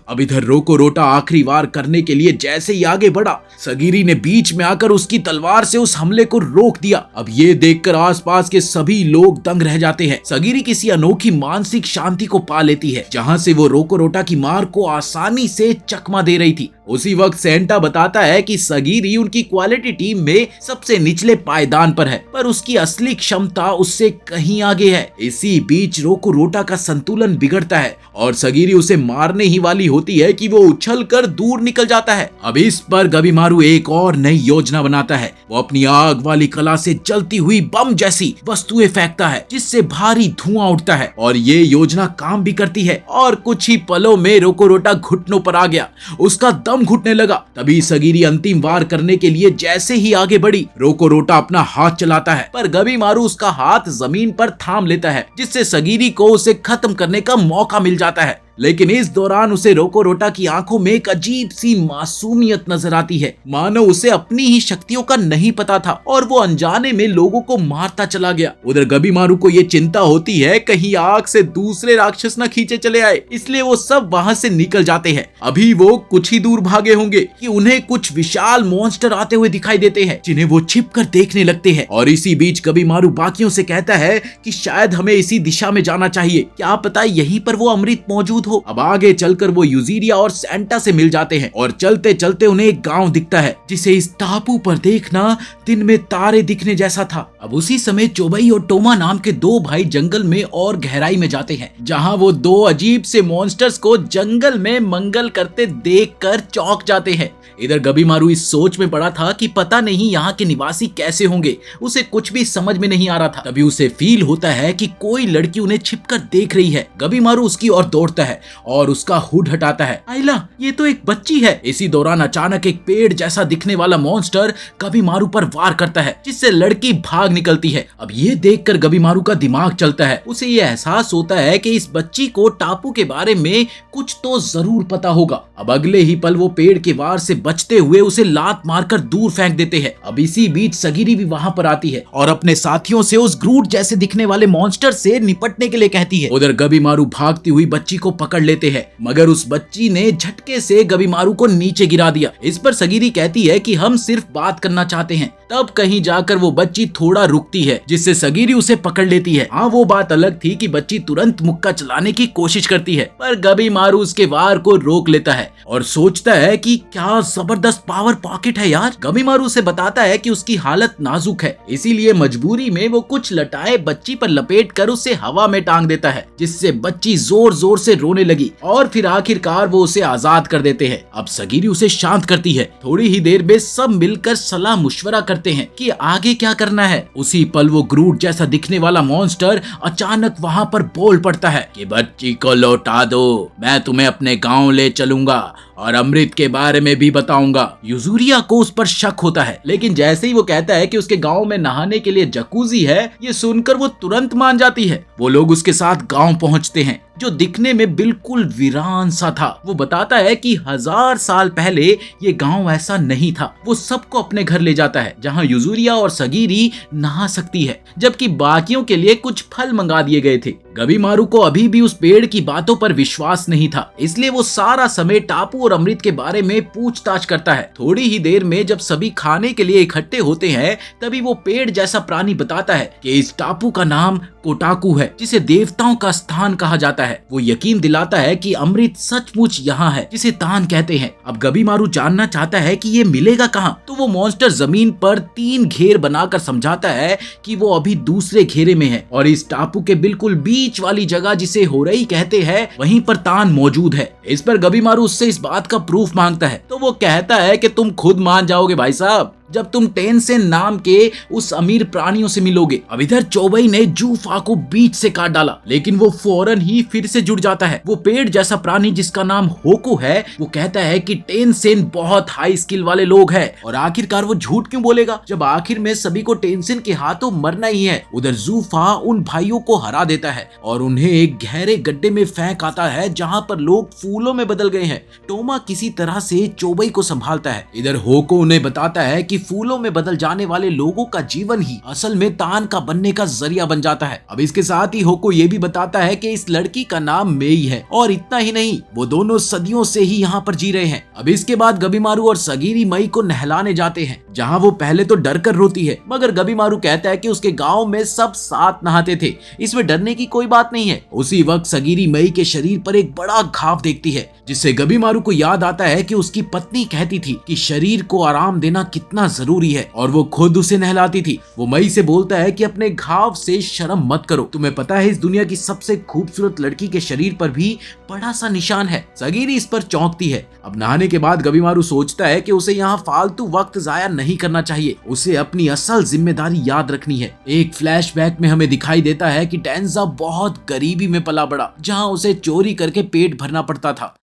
अब इधर रोकुरोटा आखिरी वार करने के लिए जैसे ही आगे बढ़ा, सगीरी ने बीच में आकर उसकी तलवार से उस हमले को रोक दिया। अब ये देखकर आसपास के सभी लोग दंग रह जाते हैं। सगीरी किसी अनोखी मानसिक शांति को पा लेती है, जहां से वो रोकुरोटा की मार को आसानी से चकमा दे रही थी। उसी वक्त सेंटा बताता है कि सगीरी उनकी क्वालिटी टीम में सबसे निचले पायदान पर है, पर उसकी असली क्षमता उससे कहीं आगे है। इसी बीच रोकुरोटा का संतुलन बिगड़ता है और सगीरी उसे मारने ही वाली होती है कि वो उछलकर दूर निकल जाता है। अब इस पर गबीमारू एक और नई योजना बनाता है। वो अपनी आग वाली कला से जलती हुई बम जैसी वस्तुएं फेंकता है जिससे भारी धुआं उठता है और ये योजना काम भी करती है और कुछ ही पलों में रोकुरोटा घुटनों पर आ गया। उसका दम घुटने लगा। तभी सगीरी अंतिम वार करने के लिए जैसे ही आगे बढ़ी, रोकुरोटा अपना हाथ चलाता है, पर गबीमारू उसका हाथ जमीन पर थाम लेता है जिससे सगीरी को उसे खत्म करने का मौका मिल जाता है। लेकिन इस दौरान उसे रोकुरोटा की आंखों में एक अजीब सी मासूमियत नजर आती है, मानो उसे अपनी ही शक्तियों का नहीं पता था और वो अनजाने में लोगों को मारता चला गया। उधर गबीमारू को ये चिंता होती है कहीं आग से दूसरे राक्षस न खींचे चले आए, इसलिए वो सब वहां से निकल जाते हैं। अभी वो कुछ ही दूर भागे होंगे कि उन्हें कुछ विशाल मॉन्स्टर आते हुए दिखाई देते हैं जिन्हें वो छिपकर देखने लगते हैं। और इसी बीच गबीमारू बाकियों से कहता है कि शायद हमें इसी दिशा में जाना चाहिए, क्या पता यहीं पर वो अमृत मौजूद हो। अब आगे चलकर वो यूजीरिया और सेंटा से मिल जाते हैं और चलते चलते उन्हें एक गांव दिखता है जिसे इस टापू पर देखना दिन में तारे दिखने जैसा था। अब उसी समय चोबई और टोमा नाम के दो भाई जंगल में और गहराई में जाते हैं, जहां वो दो अजीब से मॉन्स्टर्स को जंगल में मंगल करते देखकर चौंक जाते हैं। इधर गबीमारू इस सोच में पड़ा था कि पता नहीं यहाँ के निवासी कैसे होंगे, उसे कुछ भी समझ में नहीं आ रहा था। तभी उसे फील होता है कि कोई लड़की उन्हें छिपकर देख रही है। गबीमारू उसकी ओर दौड़ता है और उसका हुड हटाता है। आइला, ये तो एक बच्ची है। इसी दौरान अचानक एक पेड़ जैसा दिखने वाला मॉन्स्टर गबीमारू पर वार करता है जिससे लड़की भाग निकलती है। अब ये देखकर गबीमारू का दिमाग चलता है। उसे ये एहसास होता है कि इस बच्ची को टापू के बारे में कुछ तो जरूर पता होगा। अब अगले ही पल वो पेड़ के वार से बचते हुए उसे लात मारकर दूर फेंक देते हैं। अब इसी बीच सगीरी भी वहां पर आती है और अपने साथियों से उस ग्रूट जैसे दिखने वाले मॉन्स्टर से निपटने के लिए कहती है। उधर गबीमारू भागती हुई बच्ची को पकड़ लेते हैं, मगर उस बच्ची ने झटके से गबीमारू को नीचे गिरा दिया। इस पर सगीरी कहती है कि हम सिर्फ बात करना चाहते हैं। तब कहीं जाकर वो बच्ची थोड़ा रुकती है जिससे सगीरी उसे पकड़ लेती है। हाँ, वो बात अलग थी कि बच्ची तुरंत मुक्का चलाने की कोशिश करती है, पर गबीमारू उसके वार को रोक लेता है और सोचता है कि क्या जबरदस्त पावर पॉकेट है यार। गबीमारू से बताता है कि उसकी हालत नाजुक है, इसीलिए मजबूरी में वो कुछ लटाए बच्ची पर लपेट कर उसे हवा में टांग देता है, जिससे बच्ची जोर जोर से रोने लगी और फिर आखिरकार वो उसे आजाद कर देते हैं। अब सगीरी उसे शांत करती है। थोड़ी ही देर में सब मिलकर सलाह मुशवरा करते हैं कि आगे क्या करना है। उसी पल वो ग्रूट जैसा दिखने वाला मॉन्स्टर अचानक वहाँ पर बोल पड़ता है कि बच्ची को लौटा दो, मैं तुम्हें अपने गाँव ले चलूंगा और अमृत के बारे में भी बताऊंगा। यूजुरिया को उस पर शक होता है, लेकिन जैसे ही वो कहता है कि उसके गांव में नहाने के लिए जकूजी है, ये सुनकर वो तुरंत मान जाती है। वो लोग उसके साथ गांव पहुंचते हैं जो दिखने में बिल्कुल वीरान सा था। वो बताता है कि 1000 साल पहले ये गांव ऐसा नहीं था। वो सबको अपने घर ले जाता है जहां यूजुरिया और सगीरी नहा सकती है, जबकि बाकियों के लिए कुछ फल मंगा दिए गए थे। गबीमारू को अभी भी उस पेड़ की बातों पर विश्वास नहीं था, इसलिए वो सारा समय टापू और अमृत के बारे में पूछताछ करता है। थोड़ी ही देर में जब सभी खाने के लिए इकट्ठे होते हैं, तभी वो पेड़ जैसा प्राणी बताता है कि इस टापू का नाम कोटाकू है, जिसे देवताओं का स्थान कहा जाता है। वो यकीन दिलाता है कि अमृत सचमुच यहाँ है, जिसे तान कहते हैं। अब गबीमारू जानना चाहता है कि ये मिलेगा कहाँ, तो वो मॉन्स्टर जमीन पर 3 घेर बनाकर समझाता है कि वो अभी दूसरे घेरे में है और इस टापू के बिल्कुल बीच वाली जगह, जिसे होरई कहते हैं, वहीं पर तान मौजूद है। इस पर गबीमारू उससे इस बात का प्रूफ मांगता है, तो वो कहता है कि तुम खुद मान जाओगे भाई साहब जब तुम टेंसेन नाम के उस अमीर प्राणियों से मिलोगे। अब इधर चोबई ने जूफा को बीच से काट डाला, लेकिन वो फौरन ही फिर से जुड़ जाता है। वो पेड़ जैसा प्राणी जिसका नाम होको है, वो कहता है कि टेंसेन बहुत हाई स्किल वाले लोग हैं और आखिरकार वो झूठ क्यों बोलेगा जब आखिर में सभी को टेंसेन के हाथों मरना ही है। उधर जूफा उन भाइयों को हरा देता है और उन्हें एक गहरे गड्ढे में फेंक आता है जहाँ पर लोग फूलों में बदल गए हैं। टोमा किसी तरह से चोबई को संभालता है। इधर होको उन्हें बताता है कि फूलों में बदल जाने वाले लोगों का जीवन ही असल में तान का बनने का जरिया बन जाता है। अब इसके साथ ही होको ये भी बताता है कि इस लड़की का नाम मेई है और इतना ही नहीं, वो दोनों सदियों से ही यहाँ पर जी रहे हैं। अब इसके बाद गबीमारू और सगीरी मई को नहलाने जाते हैं, जहाँ वो पहले तो डर कर रोती है, मगर गबीमारू कहता है कि उसके गाँव में सब साथ नहाते थे, इसमें डरने की कोई बात नहीं है। उसी वक्त सगीरी मई के शरीर पर एक बड़ा घाव देखती है, जिससे गबीमारू को याद आता है कि उसकी पत्नी कहती थी कि शरीर को आराम देना कितना जरूरी है और वो खुद उसे नहलाती थी। वो मई से बोलता है कि अपने घाव से शर्म मत करो, तुम्हें पता है इस दुनिया की सबसे खूबसूरत लड़की के शरीर पर भी बड़ा सा निशान है। सगीरी इस पर चौंकती है। अब नहाने के बाद गबीमारू सोचता है कि उसे यहाँ फालतू वक्त जाया नहीं करना चाहिए, उसे अपनी असल जिम्मेदारी याद रखनी है। एक फ्लैशबैक में हमें दिखाई देता है कि टेंजा बहुत गरीबी में पला बड़ा, जहाँ उसे चोरी करके पेट भरना पड़ता था।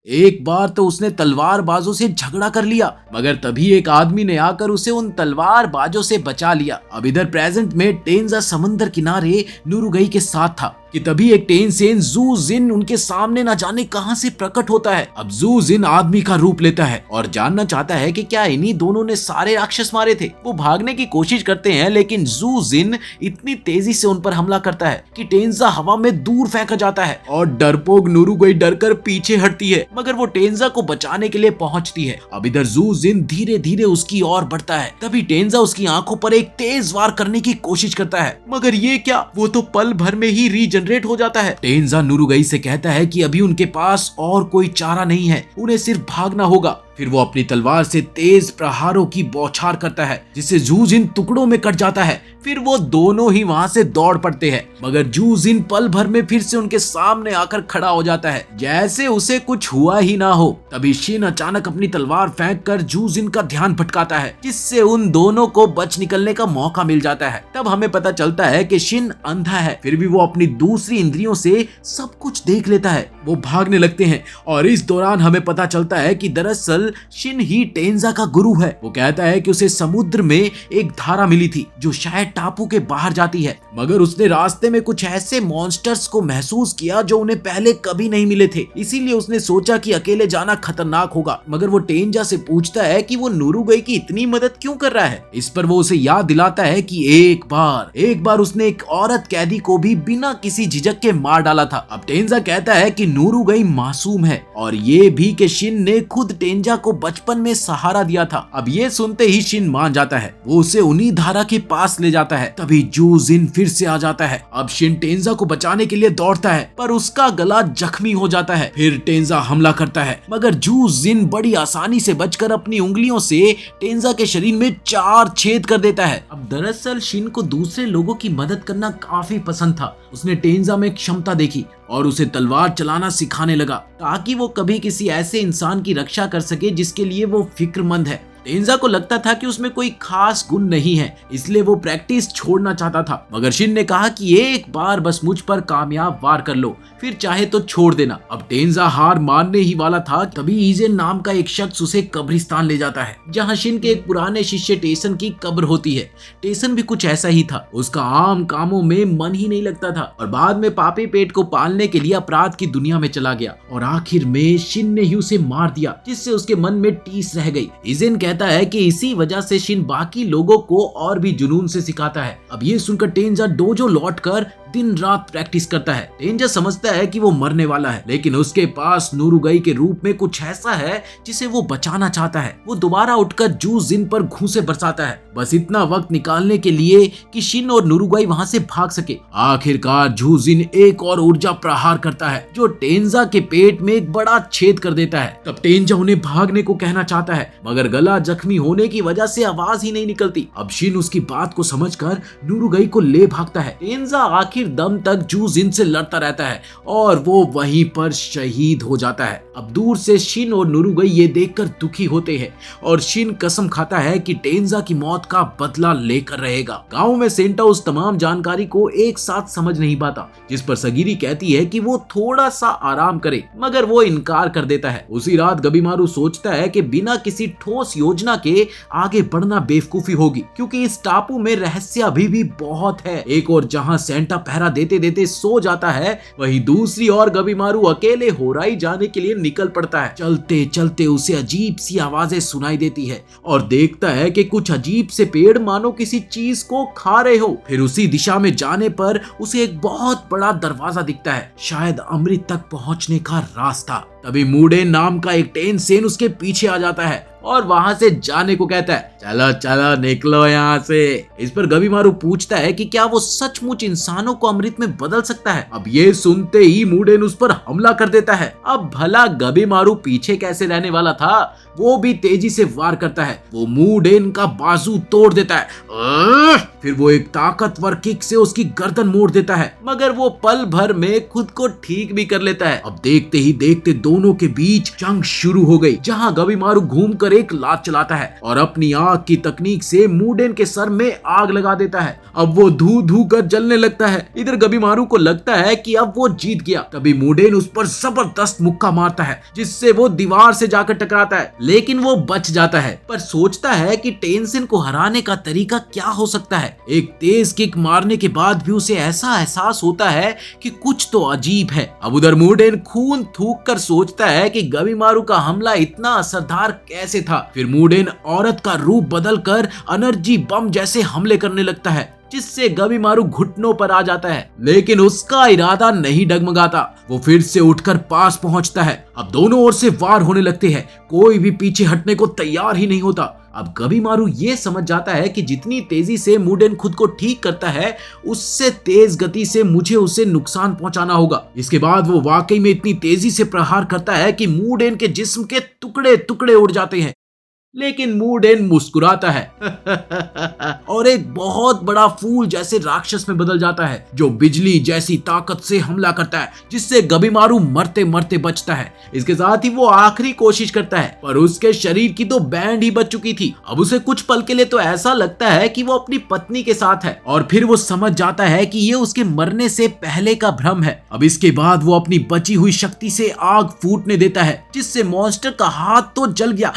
एक बार तो उसने तलवारबाजों से झगड़ा कर लिया, मगर तभी एक आदमी ने आकर उसे उन तलवारबाजों से बचा लिया। अब इधर प्रेजेंट में टेंजा समंदर किनारे नुरुगई के साथ था कि तभी एक टेंसेन जू जिन उनके सामने ना जाने कहां से प्रकट होता है। अब जू जिन आदमी का रूप लेता है और जानना चाहता है कि क्या इन्हीं दोनों ने सारे राक्षस मारे थे। वो भागने की कोशिश करते हैं, लेकिन जू जिन इतनी तेजी से उन पर हमला करता है कि टेंजा हवा में दूर फेंका जाता है और डरपोक नुरुगई डरकर पीछे हटती है, मगर वो टेंजा को बचाने के लिए पहुंचती है। अब इधर जू जिन धीरे धीरे उसकी ओर बढ़ता है, तभी टेंजा उसकी आंखों पर एक तेज वार करने की कोशिश करता है, मगर ये क्या, वो तो पल भर में ही रीजनरेट हो जाता है। टेंजा नुरुगई से कहता है कि अभी उनके पास और कोई चारा नहीं है, उन्हें सिर्फ भागना होगा। फिर वो अपनी तलवार से तेज प्रहारों की बौछार करता है, जिससे जू जिन टुकड़ों में कट जाता है। फिर वो दोनों ही वहां से दौड़ पड़ते हैं, मगर जू जिन पल भर में फिर से उनके सामने आकर खड़ा हो जाता है, जैसे उसे कुछ हुआ ही ना हो। तभी शिन अचानक अपनी तलवार फेंक कर जू जिन का ध्यान भटकाता है, जिससे उन दोनों को बच निकलने का मौका मिल जाता है। तब हमें पता चलता है कि शिन अंधा है, फिर भी वो अपनी दूसरी इंद्रियों से सब कुछ देख लेता है। वो भागने लगते हैं और इस दौरान हमें पता चलता है कि दरअसल शिन ही टेंजा का गुरु है। वो कहता है कि उसे समुद्र में एक धारा मिली थी जो शायद टापू के बाहर जाती है, मगर उसने रास्ते में कुछ ऐसे मॉन्स्टर्स को महसूस किया जो उन्हें पहले कभी नहीं मिले थे। इसीलिए उसने सोचा कि अकेले जाना खतरनाक होगा, मगर वो टेंजा से पूछता है कि वो नुरुगई की इतनी मदद क्यों कर रहा है। इस पर वो उसे याद दिलाता है कि एक बार उसने एक औरत कैदी को भी बिना किसी झिझक के मार डाला था। अब टेंजा कहता है कि नुरुगई मासूम है और ये भी कि शिन ने खुद टेंजा को बचपन में सहारा दिया था। अब ये सुनते ही शिन मान जाता है, वो उसे उन्हीं धारा के पास ले जाता है। तभी जू जिन फिर से आ जाता है। अब शिन टेंजा को बचाने के लिए दौड़ता है, पर उसका गला जख्मी हो जाता है। फिर टेंजा हमला करता है, मगर जू जिन बड़ी आसानी से बचकर अपनी उंगलियों से टेंजा के शरीर में 4 छेद कर देता है। अब दरअसल शिन को दूसरे लोगों की मदद करना काफी पसंद था। उसने टेंजा में क्षमता देखी और उसे तलवार चलाना सिखाने लगा, ताकि वो कभी किसी ऐसे इंसान की रक्षा कर सके जिसके लिए वो फिक्रमंद है। टेंजा को लगता था कि उसमें कोई खास गुण नहीं है, इसलिए वो प्रैक्टिस छोड़ना चाहता था, मगर शिन ने कहा कि एक बार बस मुझ पर कामयाब वार कर लो, फिर चाहे तो छोड़ देना। अब टेंजा हार मानने ही वाला था, तभी ईजेन नाम का एक शख्स उसे कब्रिस्तान ले जाता है, जहां शिन के एक पुराने शिष्य टेसन की कब्र होती है। टेसन भी कुछ ऐसा ही था, उसका आम कामों में मन ही नहीं लगता था और बाद में पापी पेट को पालने के लिए अपराध की दुनिया में चला गया और आखिर में शिन ने ही उसे मार दिया, जिससे उसके मन में टीस रह गई। ईजेन कहता है कि इसी वजह से शिन बाकी लोगों को और भी जुनून से सिखाता है। अब ये सुनकर टेंजा डोजो लौटकर दिन रात प्रैक्टिस करता है। टेंजा समझता है कि वो मरने वाला है, लेकिन उसके पास नुरुगई के रूप में कुछ ऐसा है जिसे वो बचाना चाहता है। वो दोबारा उठकर जू जिन पर घूंसे बरसाता है, बस इतना वक्त निकालने के लिए कि शिन और नुरुगई वहां से भाग सके। आखिरकार जू जिन एक और ऊर्जा प्रहार करता है जो टेंजा के पेट में एक बड़ा छेद कर देता है। तब टेंजा उन्हें भागने को कहना चाहता है, मगर गला जख्मी होने की वजह से आवाज ही नहीं निकलती। अब शिन उसकी बात को समझकर नुरुगई को ले भागता है। टेंजा आखिर दम तक जू जिन से लड़ता रहता है और वो वहीं पर शहीद हो जाता है। अब दूर से शिन और नुरुगई ये देखकर दुखी होते हैं और शिन कसम खाता है कि टेंजा की मौत का बदला लेकर रहेगा। गांव में सेंटा उस तमाम जानकारी को एक साथ समझ नहीं पाता, जिस पर सगीरी कहती है कि वो थोड़ा सा आराम करे, मगर वो इनकार कर देता है। उसी रात गबीमारू सोचता है कि बिना किसी ठोस योजना के आगे बढ़ना बेवकूफी होगी, क्योंकि इस टापू में रहस्य अभी भी बहुत है। एक और जहां सेंटा पहरा देते देते सो जाता है, वहीं दूसरी ओर गबीमारू अकेले होराई जाने के लिए निकल पड़ता है। चलते चलते उसे अजीब सी आवाजें सुनाई देती है और देखता है कि कुछ अजीब से पेड़ मानो किसी चीज को खा रहे हो। फिर उसी दिशा में जाने पर उसे एक बहुत बड़ा दरवाजा दिखता है, शायद अमृत तक पहुंचने का रास्ता। तभी मूडेन नाम का एक टेंसेन उसके पीछे आ जाता है और वहां से जाने को कहता है। चलो चलो निकलो यहाँ से। इस पर गबीमारू पूछता है कि क्या वो सचमुच इंसानों को अमृत में बदल सकता है। अब ये सुनते ही मूडेन उस पर हमला कर देता है। अब भला गबीमारू पीछे कैसे रहने वाला था, वो भी तेजी से वार करता है। वो मूडेन का बाजू तोड़ देता है। फिर वो एक ताकतवर किक से उसकी गर्दन मोड़ देता है, मगर वो पल भर में खुद को ठीक भी कर लेता है। अब देखते ही देखते दोनों के बीच जंग शुरू हो गई, जहां गबीमारू घूमकर एक लात चलाता है और अपनी आग की तकनीक से मूडेन के सर में आग लगा देता है। अब वो धू धू कर जलने लगता है। इधर गबीमारू को लगता है कि अब वो जीत गया। तभी मूडेन उस पर जबरदस्त मुक्का मारता है, जिससे वो दीवार से जाकर टकराता है, लेकिन वो बच जाता है। पर सोचता है कि टेंसेन को हराने का तरीका क्या हो सकता है। एक तेज किक मारने के बाद भी उसे ऐसा एहसास होता है कि कुछ तो अजीब है। अब उधर मूडेन खून थूक कर सोचता है कि गबीमारू का हमला इतना असरदार कैसे था। फिर मूडेन औरत का रूप बदलकर एनर्जी बम जैसे हमले करने लगता है, जिससे गबीमारू घुटनों पर आ जाता है, लेकिन उसका इरादा नहीं डगमगाता। वो फिर से उठकर पास पहुंचता है। अब दोनों ओर से वार होने लगते हैं, कोई भी पीछे हटने को तैयार ही नहीं होता। अब गबीमारू ये समझ जाता है कि जितनी तेजी से मूडेन खुद को ठीक करता है, उससे तेज गति से मुझे उसे नुकसान पहुंचाना होगा। इसके बाद वो वाकई में इतनी तेजी से प्रहार करता है कि मूडेन के जिस्म के टुकड़े टुकड़े उड़ जाते हैं। लेकिन मूडेन मुस्कुराता है और एक बहुत बड़ा फूल जैसे राक्षस में बदल जाता है, जो बिजली जैसी ताकत से हमला करता है, जिससे गबीमारू मरते मरते बचता है। इसके साथ ही वो आखिरी कोशिश करता है, पर उसके शरीर की तो बैंड ही बच चुकी थी। अब उसे कुछ पल के लिए तो ऐसा लगता है कि वो अपनी पत्नी के साथ है, और फिर वो समझ जाता है कि ये उसके मरने से पहले का भ्रम है। अब इसके बाद वो अपनी बची हुई शक्ति से आग फूटने देता है, जिससे मॉन्स्टर का हाथ तो जल गया,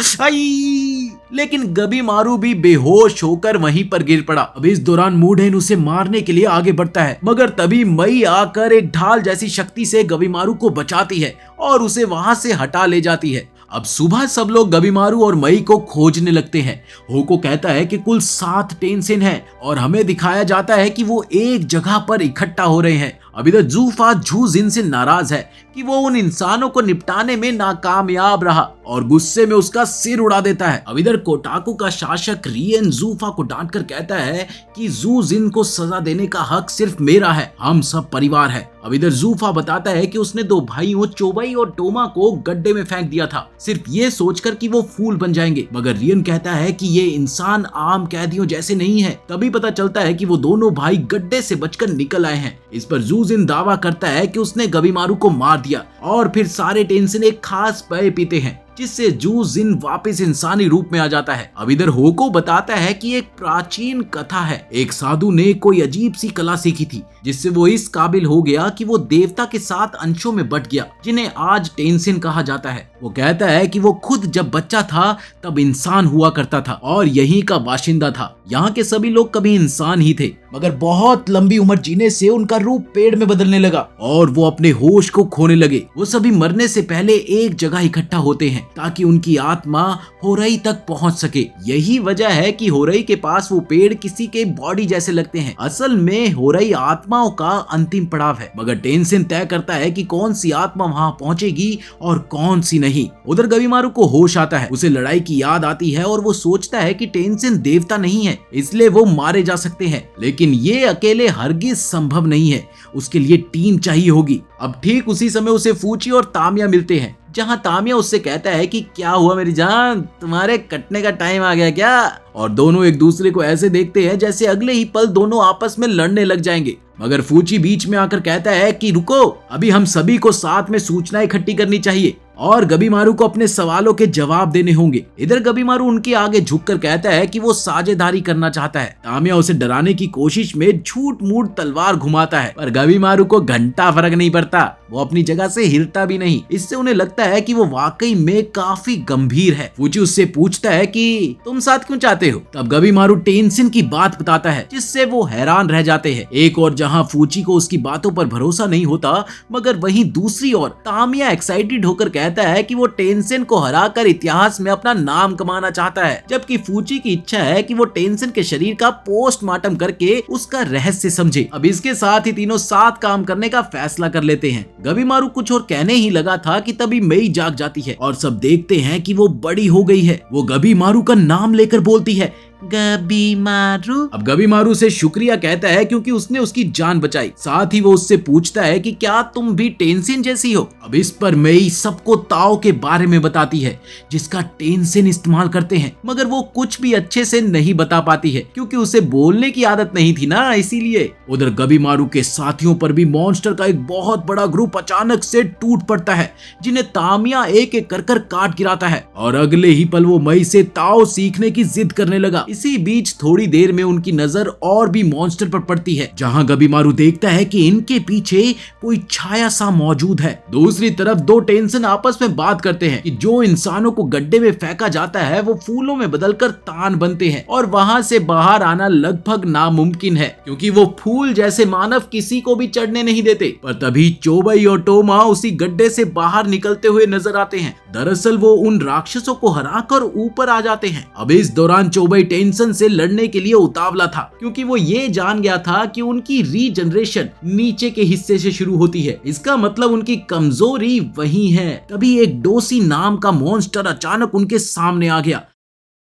लेकिन गबीमारू भी बेहोश होकर वहीं पर गिर पड़ा। अब इस दौरान मूडेन उसे मारने के लिए आगे बढ़ता है, मगर तभी मई आकर एक ढाल जैसी शक्ति से गबीमारू को बचाती है और उसे वहां से हटा ले जाती है। अब सुबह सब लोग गबीमारू और मई को खोजने लगते हैं। होको कहता है कि कुल 7 टेंसेन हैं और हमें दिखाया जाता है कि वो एक जगह पर इकट्ठा हो रहे हैं। अब इधर जूफा झू जिन से नाराज है कि वो उन इंसानों को निपटाने में नाकामयाब रहा और गुस्से में उसका सिर उड़ा देता है। अब इधर कोटाकू का शासक रियन जूफा को डांटकर कहता है कि जू जिन को सजा देने का हक सिर्फ मेरा है, हम सब परिवार है। अब इधर जूफा बताता है कि उसने 2 भाइयों चोबई और टोमा को गड्ढे में फेंक दिया था, सिर्फ ये सोचकर कि वो फूल बन जाएंगे। मगर रियन कहता है कि ये इंसान आम कैदियों जैसे नहीं है। तभी पता चलता है कि वो दोनों भाई गड्ढे से बचकर निकल आए हैं। इस पर जू जिन दावा करता है कि उसने गबीमारू को मार दिया और फिर सारे टेंसेन एक खास पेय पीते हैं, जिससे जू जिन वापस इंसानी रूप में आ जाता है। अब इधर होको बताता है कि एक प्राचीन कथा है, एक साधु ने कोई अजीब सी कला सीखी थी, जिससे वो इस काबिल हो गया कि वो देवता के 7 अंशों में बट गया, जिन्हें आज टेंसेन कहा जाता है। वो कहता है कि वो खुद जब बच्चा था तब इंसान हुआ करता था और यहीं का बाशिंदा था। यहाँ के सभी लोग कभी इंसान ही थे, मगर बहुत लंबी उम्र जीने से उनका रूप पेड़ में बदलने लगा और वो अपने होश को खोने लगे। वो सभी मरने से पहले एक जगह इकट्ठा होते हैं ताकि उनकी आत्मा होरई तक पहुंच सके। यही वजह है कि होरई के पास वो पेड़ किसी के बॉडी जैसे लगते हैं। असल में होरई आत्माओं का अंतिम पड़ाव है, मगर टेंसेन तय करता है कि कौन सी आत्मा वहां पहुंचेगी और कौन सी नहीं। उधर गबीमारू को होश आता है, उसे लड़ाई की याद आती है और वो सोचता है कि टेंसेन देवता नहीं है, इसलिए वो मारे जा सकते हैं। लेकिन ये अकेले हरगिज संभव नहीं है, उसके लिए टीम चाहिए होगी। अब ठीक उसी समय उसे फूची और तामिया मिलते हैं, जहां तामिया उससे कहता है कि क्या हुआ मेरी जान, तुम्हारे कटने का टाइम आ गया क्या? और दोनों एक दूसरे को ऐसे देखते हैं जैसे अगले ही पल दोनों आपस में लड़ने लग जाएंगे। मगर फूची बीच में आकर कहता है कि रुको, अभी हम सभी को साथ में सूचना इकट्ठी करनी चाहिए। और गबीमारू को अपने सवालों के जवाब देने होंगे। इधर गबीमारू उनके आगे झुककर कहता है कि वो साझेदारी करना चाहता है। तामिया उसे डराने की कोशिश में झूठ मूठ तलवार घुमाता है, पर गबीमारू को घंटा फर्क नहीं पड़ता। वो अपनी जगह से हिलता भी नहीं। इससे उन्हें लगता है कि वो वाकई में काफी गंभीर है। फूची उससे पूछता है कि तुम साथ क्यों चाहते हो। तब गबीमारू टेंसिन की बात बताता है, जिससे वो हैरान रह जाते हैं। एक और जहां फूची को उसकी बातों पर भरोसा नहीं होता, मगर वहीं दूसरी ओर तामिया एक्साइटेड होकर कहता है कि वो टेंसिन को हराकर इतिहास में अपना नाम कमाना चाहता है, जबकि फूची की इच्छा है कि वो टेंसिन के शरीर का पोस्टमार्टम करके उसका रहस्य समझे। अब इसके साथ ही तीनों साथ काम करने का फैसला कर लेते हैं। गबीमारू कुछ और कहने ही लगा था कि तभी मेई जाग जाती है और सब देखते हैं कि वो बड़ी हो गई है। वो गबीमारू का नाम लेकर बोलती है, गबीमारू। अब गबीमारू से शुक्रिया कहता है क्योंकि उसने उसकी जान बचाई। साथ ही वो उससे पूछता है कि क्या तुम भी टेंसिन जैसी हो। अब इस पर मेई सबको ताओ के बारे में बताती है, जिसका टेंसिन इस्तेमाल करते हैं, मगर वो कुछ भी अच्छे से नहीं बता पाती है क्योंकि उसे बोलने की आदत नहीं थी ना, इसीलिए। उधर गबीमारू के साथियों पर भी मॉन्स्टर का एक बहुत बड़ा ग्रुप अचानक से टूट पड़ता है, जिन्हें तामिया एक एक कर काट गिराता है और अगले ही पल वो मई से ताओ सीखने की जिद करने लगा। इसी बीच थोड़ी देर में उनकी नजर और भी मॉन्स्टर पर पड़ती है, जहां गबीमारू देखता है कि इनके पीछे कोई छाया सा मौजूद है। दूसरी तरफ दो टेंसिन आपस में बात करते हैं कि जो इंसानों को गड्ढे में फेंका जाता है वो फूलों में बदलकर तान बनते हैं और वहां से बाहर आना लगभग नामुमकिन है, क्योंकि वो फूल जैसे मानव किसी को भी चढ़ने नहीं देते। पर तभी चोबई और टोमा उसी गड्ढे से बाहर निकलते हुए नजर आते हैं। दरअसल वो उन राक्षसों को हराकर ऊपर आ जाते हैं। अब इस दौरान चोबई टेंसिन से लड़ने के लिए उतावला था, क्योंकि वो ये जान गया था कि उनकी रीजनरेशन नीचे के हिस्से से शुरू होती है। इसका मतलब उनकी कमजोरी वही है। तभी एक डोसी नाम का मॉन्स्टर अचानक उनके सामने आ गया,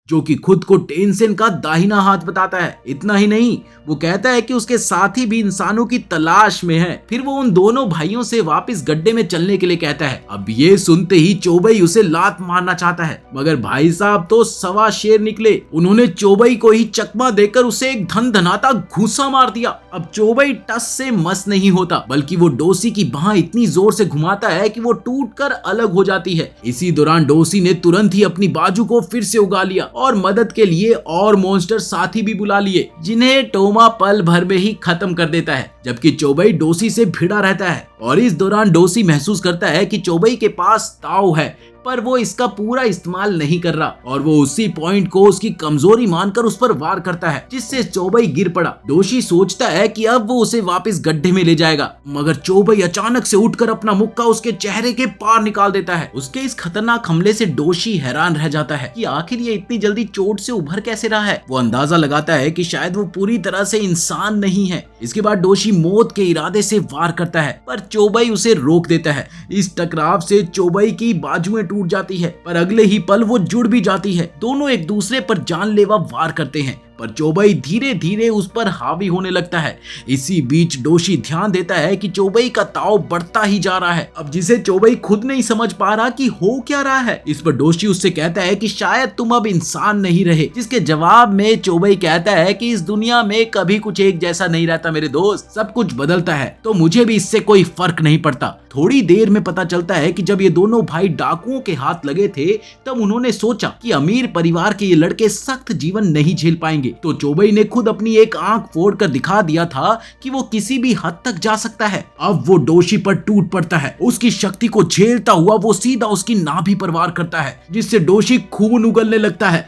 जो कि खुद को टेंसिन का दाहिना हाथ बताता है। इतना ही नहीं, वो कहता है कि उसके साथी भी इंसानों की तलाश में है। फिर वो उन दोनों भाइयों से वापस गड्ढे में चलने के लिए कहता है। अब ये सुनते ही चोबई उसे लात मारना चाहता है, मगर भाई साहब तो सवा शेर निकले। उन्होंने चोबई को ही चकमा देकर उसे एक धनाता घूसा मार दिया। अब चोबई टस से मस नहीं होता, बल्कि वो डोसी की बाह इतनी जोर से घुमाता है कि वो टूटकर अलग हो जाती है। इसी दौरान डोसी ने तुरंत ही अपनी बाजू को फिर से उगा लिया और मदद के लिए और मॉन्स्टर साथी भी बुला लिए, जिन्हें टोमा पल भर में ही खत्म कर देता है, जबकि चोबई डोसी से भिड़ा रहता है। और इस दौरान डोसी महसूस करता है कि चोबई के पास ताओ है, पर वो इसका पूरा इस्तेमाल नहीं कर रहा और वो उसी पॉइंट को उसकी कमजोरी मानकर उस पर वार करता है, जिससे चोबई गिर पड़ा। डोशी सोचता है कि अब वो उसे वापस गड्ढे में ले जाएगा, मगर चोबई अचानक से उठकर अपना मुक्का उसके चेहरे के पार निकाल देता है। उसके इस खतरनाक हमले से डोशी हैरान रह जाता है कि आखिर ये इतनी जल्दी चोट से उभर कैसे रहा है। वो अंदाजा लगाता है कि शायद वो पूरी तरह से इंसान नहीं है। इसके बाद डोशी मौत के इरादे से वार करता है, पर चोबई उसे रोक देता है। इस टकराव से चोबई की बाजुएं टूट जाती है, पर अगले ही पल वो जुड़ भी जाती है। दोनों एक दूसरे पर जानलेवा वार करते हैं, पर चोबई धीरे धीरे उस पर हावी होने लगता है। इसी बीच डोशी ध्यान देता है कि चोबई का ताव बढ़ता ही जा रहा है, अब जिसे चोबई खुद नहीं समझ पा रहा कि हो क्या रहा है। इस पर डोशी उससे कहता है कि शायद तुम अब इंसान नहीं रहे, जिसके जवाब में चोबई कहता है कि इस दुनिया में कभी कुछ एक जैसा नहीं रहता मेरे दोस्त, सब कुछ बदलता है, तो मुझे भी इससे कोई फर्क नहीं पड़ता। थोड़ी देर में पता चलता है कि जब ये दोनों भाई डाकुओं के हाथ लगे थे, तब उन्होंने सोचा कि अमीर परिवार के ये लड़के सख्त जीवन नहीं झेल पाएंगे, तो चोबई ने खुद अपनी एक आंख फोड़कर दिखा दिया था कि वो किसी भी हद तक जा सकता है। अब वो डोशी पर टूट पड़ता है। उसकी शक्ति को झेलता हुआ वो सीधा उसकी नाभि पर वार करता है, जिससे डोशी खून उगलने लगता है,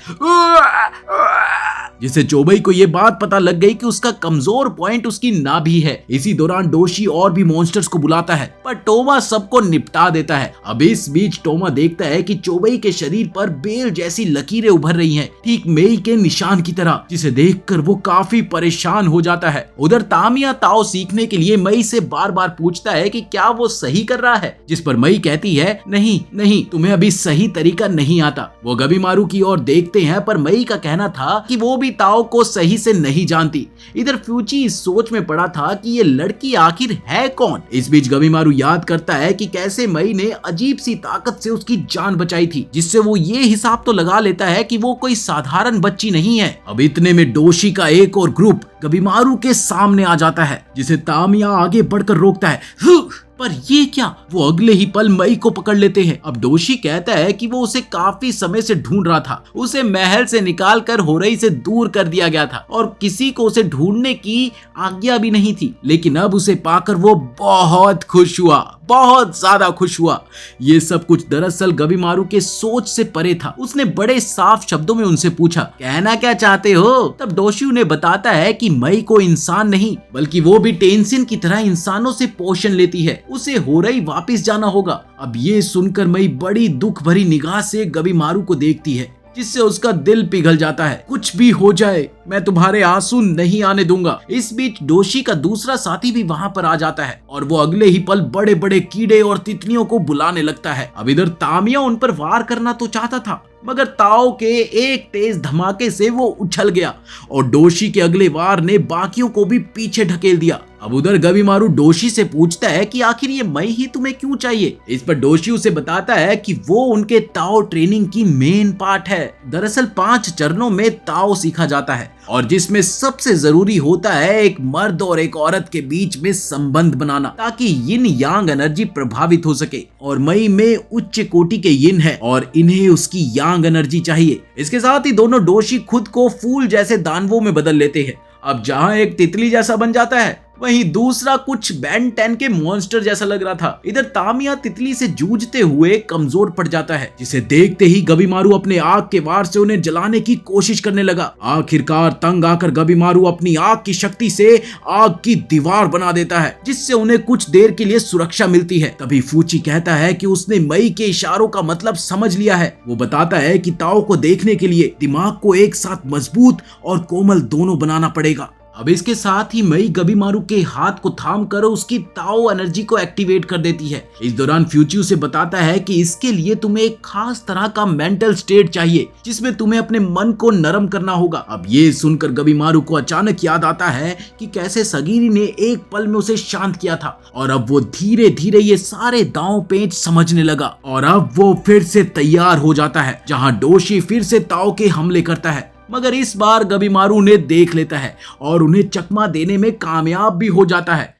जिससे चोबई को ये बात पता लग गई कि उसका कमजोर पॉइंट उसकी नाभि है। इसी दौरान डोशी और भी मॉन्स्टर्स को बुलाता है, पर टोमा सबको निपटा देता है। अब इस बीच टोमा देखता है कि चोबई के शरीर पर बेल जैसी लकीरें उभर रही हैं, ठीक मेई के निशान की तरह, जिसे देखकर वो काफी परेशान हो जाता है। उधर तामिया ताओ सीखने के लिए मई से बार बार पूछता है कि क्या वो सही कर रहा है, जिस पर मई कहती है, नहीं नहीं, तुम्हें अभी सही तरीका नहीं आता। वो गबीमारू की ओर देखते हैं, पर मई का कहना था कि वो ताओ को सही से नहीं जानती। इधर फ्यूची इस सोच में पड़ा था कि ये लड़की आखिर है कौन। इस बीच गबीमारू याद करता है कि कैसे मई ने अजीब सी ताकत से उसकी जान बचाई थी, जिससे वो ये हिसाब तो लगा लेता है कि वो कोई साधारण बच्ची नहीं है। अब इतने में डोशी का एक और ग्रुप गबीमारू के सामने आ जाता है, जिसे तामिया आगे बढ़कर रोकता है। पर ये क्या, वो अगले ही पल मई को पकड़ लेते हैं। अब डोशी कहता है कि वो उसे काफी समय से ढूंढ रहा था, उसे महल से निकाल कर होरई से दूर कर दिया गया था और किसी को उसे ढूंढने की आज्ञा भी नहीं थी, लेकिन अब उसे पाकर वो बहुत खुश हुआ, बहुत ज्यादा खुश हुआ। ये सब कुछ दरअसल गबीमारू के सोच से परे था। उसने बड़े साफ शब्दों में उनसे पूछा, कहना क्या चाहते हो? तब डोशी उन्हें बताता है कि मई को इंसान नहीं बल्कि वो भी टेंसिन की तरह इंसानों से पोषण लेती है, उसे होरई वापस जाना होगा। अब ये सुनकर मई बड़ी दुख भरी निगाह से गबीमारू को देखती है, जिससे उसका दिल पिघल जाता है। कुछ भी हो जाए, मैं तुम्हारे आंसू नहीं आने दूंगा। इस बीच डोशी का दूसरा साथी भी वहां पर आ जाता है और वो अगले ही पल बड़े बड़े कीड़े और तितलियों को बुलाने लगता है। अब इधर तामिया उन पर वार करना तो चाहता था, मगर ताओ के एक तेज धमाके से वो उछल गया और डोशी के अगले वार ने बाकियों को भी पीछे ढकेल दिया। अब उधर गबीमारू डोशी से पूछता है कि आखिर ये मई ही तुम्हें क्यों चाहिए? इस पर डोशी उसे बताता है कि वो उनके ताओ ट्रेनिंग की मेन पार्ट है। दरअसल 5 चरणों में ताओ सीखा जाता है और जिसमें सबसे जरूरी होता है एक मर्द और एक औरत के बीच में संबंध बनाना, ताकि यिन यांग एनर्जी प्रभावित हो सके। और मई में उच्च कोटि के यिन है और इन्हें उसकी यांग एनर्जी चाहिए। इसके साथ ही दोनों डोशी खुद को फूल जैसे दानवों में बदल लेते हैं। अब जहां एक तितली जैसा बन जाता है, वहीं दूसरा कुछ बेन 10 के मॉन्स्टर जैसा लग रहा था। इधर तामिया तितली से जूझते हुए कमजोर पड़ जाता है, जिसे देखते ही गबीमारू अपने आग के वार से उन्हें जलाने की कोशिश करने लगा। आखिरकार तंग आकर गबीमारू अपनी आग की शक्ति से आग की दीवार बना देता है, जिससे उन्हें कुछ देर के लिए सुरक्षा मिलती है। तभी फूची कहता है कि उसने मई के इशारों का मतलब समझ लिया है। वो बताता है कि ताओ को देखने के लिए दिमाग को एक साथ मजबूत और कोमल दोनों बनाना पड़ेगा। अब इसके साथ ही मई गबीमारू के हाथ को थाम कर उसकी ताओ एनर्जी को एक्टिवेट कर देती है। इस दौरान फ्यूची उसे बताता है कि इसके लिए तुम्हें एक खास तरह का मेंटल स्टेट चाहिए, जिसमें तुम्हें अपने मन को नरम करना होगा। अब ये सुनकर गबीमारू को अचानक याद आता है कि कैसे सगीरी ने एक पल में उसे शांत किया था और अब वो धीरे धीरे ये सारे दांव पेच समझने लगा और अब वो फिर से तैयार हो जाता है, जहाँ डोशी फिर से ताओ के हमले करता है। मगर इस बार गबीमारू उन्हें देख लेता है और उन्हें चकमा देने में कामयाब भी हो जाता है।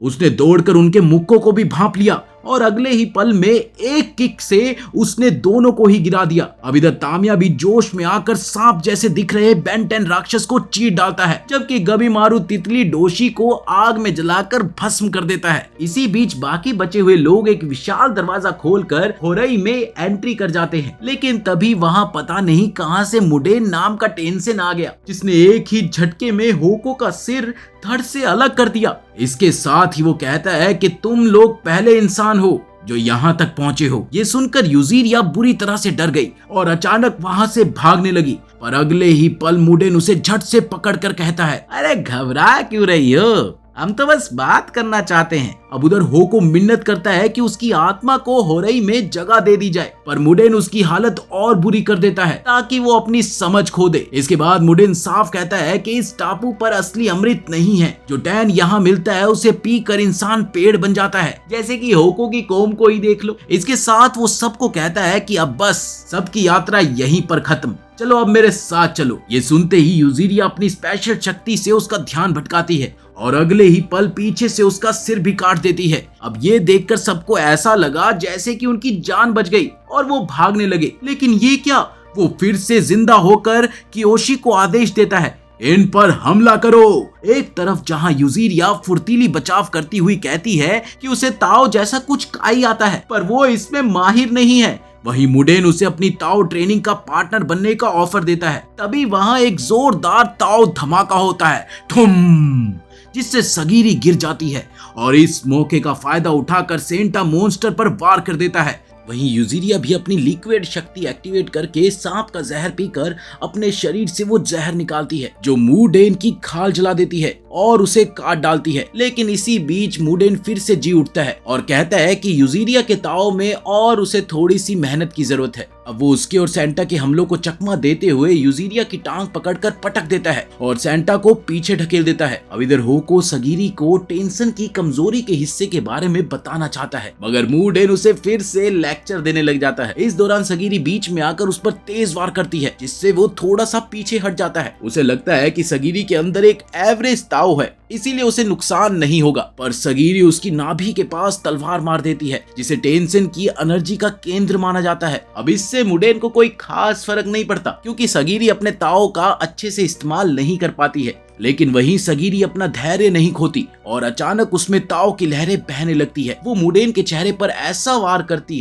उसने दौड़कर उनके मुक्कों को भी भांप लिया और अगले ही पल में एक किक से उसने दोनों को ही गिरा दिया। अब इधर तामिया भी जोश में आकर सांप जैसे दिख रहे बेन 10 राक्षस को चीर डालता है, जबकि गबीमारू तितली डोशी को आग में जलाकर भस्म कर देता है। इसी बीच बाकी बचे हुए लोग एक विशाल दरवाजा खोलकर होरई में एंट्री कर जाते हैं, लेकिन तभी वहां पता नहीं कहां से मुडेन नाम का टेंसिन आ गया, जिसने एक ही झटके में होको का सिर धड़ से अलग कर दिया। इसके साथ ही वो कहता है कि तुम लोग पहले इंसान हो जो यहाँ तक पहुँचे हो। ये सुनकर यूजीरिया बुरी तरह से डर गई और अचानक वहाँ से भागने लगी, पर अगले ही पल मुडेन उसे झट से पकड़कर कहता है, अरे घबरा क्यों रही हो, हम तो बस बात करना चाहते हैं। अब उधर होको मिन्नत करता है कि उसकी आत्मा को होरई में जगह दे दी जाए, पर मुडेन उसकी हालत और बुरी कर देता है ताकि वो अपनी समझ खो दे। इसके बाद मुडेन साफ कहता है कि इस टापू पर असली अमृत नहीं है, जो टैन यहाँ मिलता है उसे पी कर इंसान पेड़ बन जाता है, जैसे कि होको की कौम को ही देख लो। इसके साथ वो सबको कहता है कि अब बस सबकी यात्रा यहीं पर खत्म, चलो अब मेरे साथ चलो। ये सुनते ही यूजीरिया अपनी स्पेशल शक्ति से उसका ध्यान भटकाती है और अगले ही पल पीछे से उसका सिर भी काट देती है। अब ये देखकर सबको ऐसा लगा जैसे कि उनकी जान बच गई और वो भागने लगे, लेकिन ये क्या, वो फिर से जिंदा होकर कियोशी को आदेश देता है, इन पर हमला करो। एक तरफ जहां यूजीरिया फुर्तीली बचाव करती हुई कहती है कि उसे ताओ जैसा कुछ काई आता है, पर वो इसमें माहिर नहीं है, वहीं मुडेन उसे अपनी ताओ ट्रेनिंग का पार्टनर बनने का ऑफर देता है। तभी वहां एक जोरदार ताओ धमाका होता है, ठुम, जिससे सगीरी गिर जाती है और इस मौके का फायदा उठाकर सेंटा मॉन्स्टर पर वार कर देता है। वहीं यूजीरिया भी अपनी लिक्विड शक्ति एक्टिवेट करके सांप का जहर पीकर अपने शरीर से वो जहर निकालती है, जो मुडेन की खाल जला देती है और उसे काट डालती है। लेकिन इसी बीच मुडेन फिर से जी उठता है और कहता है कि यूजीरिया के ताओ में और उसे थोड़ी सी मेहनत की जरूरत है। अब वो उसके और सेंटा के हमलों को चकमा देते हुए यूजीरिया की टांग पकड़कर पटक देता है और सेंटा को पीछे ढकेल देता है। अब इधर होको सगीरी को टेंशन की कमजोरी के हिस्से के बारे में बताना चाहता है, मगर मुडेन उसे फिर से लेक्चर देने लग जाता है। इस दौरान सगीरी बीच में आकर उस पर तेज वार करती है, जिससे वो थोड़ा सा पीछे हट जाता है। उसे लगता है कि सगीरी के अंदर एक एवरेज ताओ है इसीलिए उसे नुकसान नहीं होगा। पर सगीरी उसकी नाभि के पास तलवार मार देती है, जिसे टेंशन की एनर्जी का केंद्र माना जाता है। अब इससे मुडेन को कोई खास फर्क नहीं पड़ता, क्योंकि सगीरी अपने ताओ का अच्छे से इस्तेमाल नहीं कर पाती है। लेकिन वहीं सगीरी अपना धैर्य नहीं खोती और अचानक उसमें ताओ की लहरें बहने लगती है। वो मुडेन के चेहरे पर ऐसा वार करती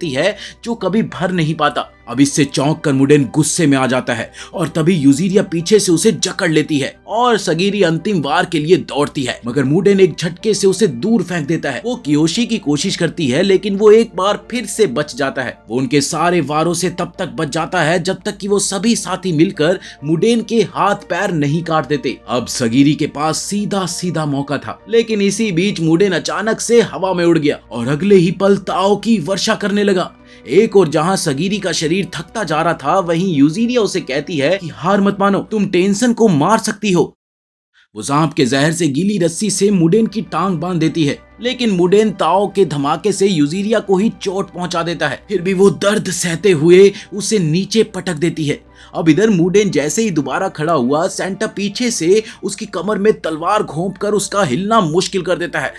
है जो कभी भर नहीं पाता। अब इससे चौंक कर मुडेन गुस्से में आ जाता है और तभी यूजीरिया पीछे से उसे जकड़ लेती है और सगीरी अंतिम वार के लिए दौड़ती है, मगर मुडेन एक झटके से उसे दूर फेंक देता है। वो कियोशी की कोशिश करती है, लेकिन वो एक बार फिर से बच जाता है। वो उनके सारे वारों से तब तक बच जाता है जब तक कि वो सभी साथी मिलकर मुडेन के हाथ पैर नहीं काट देते। अब सगीरी के पास सीधा मौका था, लेकिन इसी बीच मुडेन अचानक से हवा में उड़ गया और अगले ही पल ताओ की वर्षा करने लगा। एक और जहां सगीरी का शरीर थकता जा रहा था, वहीं यूजीरिया उसे कहती है कि हार मत मानो, तुम टेंशन को मार सकती हो। वो सांप के जहर से गीली रस्सी से मुडेन की टांग बांध देती है, लेकिन मुडेन ताओ के धमाके से यूजीरिया को ही चोट पहुंचा देता है। फिर भी वो दर्द सहते हुए उसे नीचे पटक देती है। अब इधर मुडेन जैसे ही दोबारा खड़ा हुआ, सेंटा पीछे से उसकी कमर में तलवार घोंपकर उसका हिलना मुश्किल कर देता है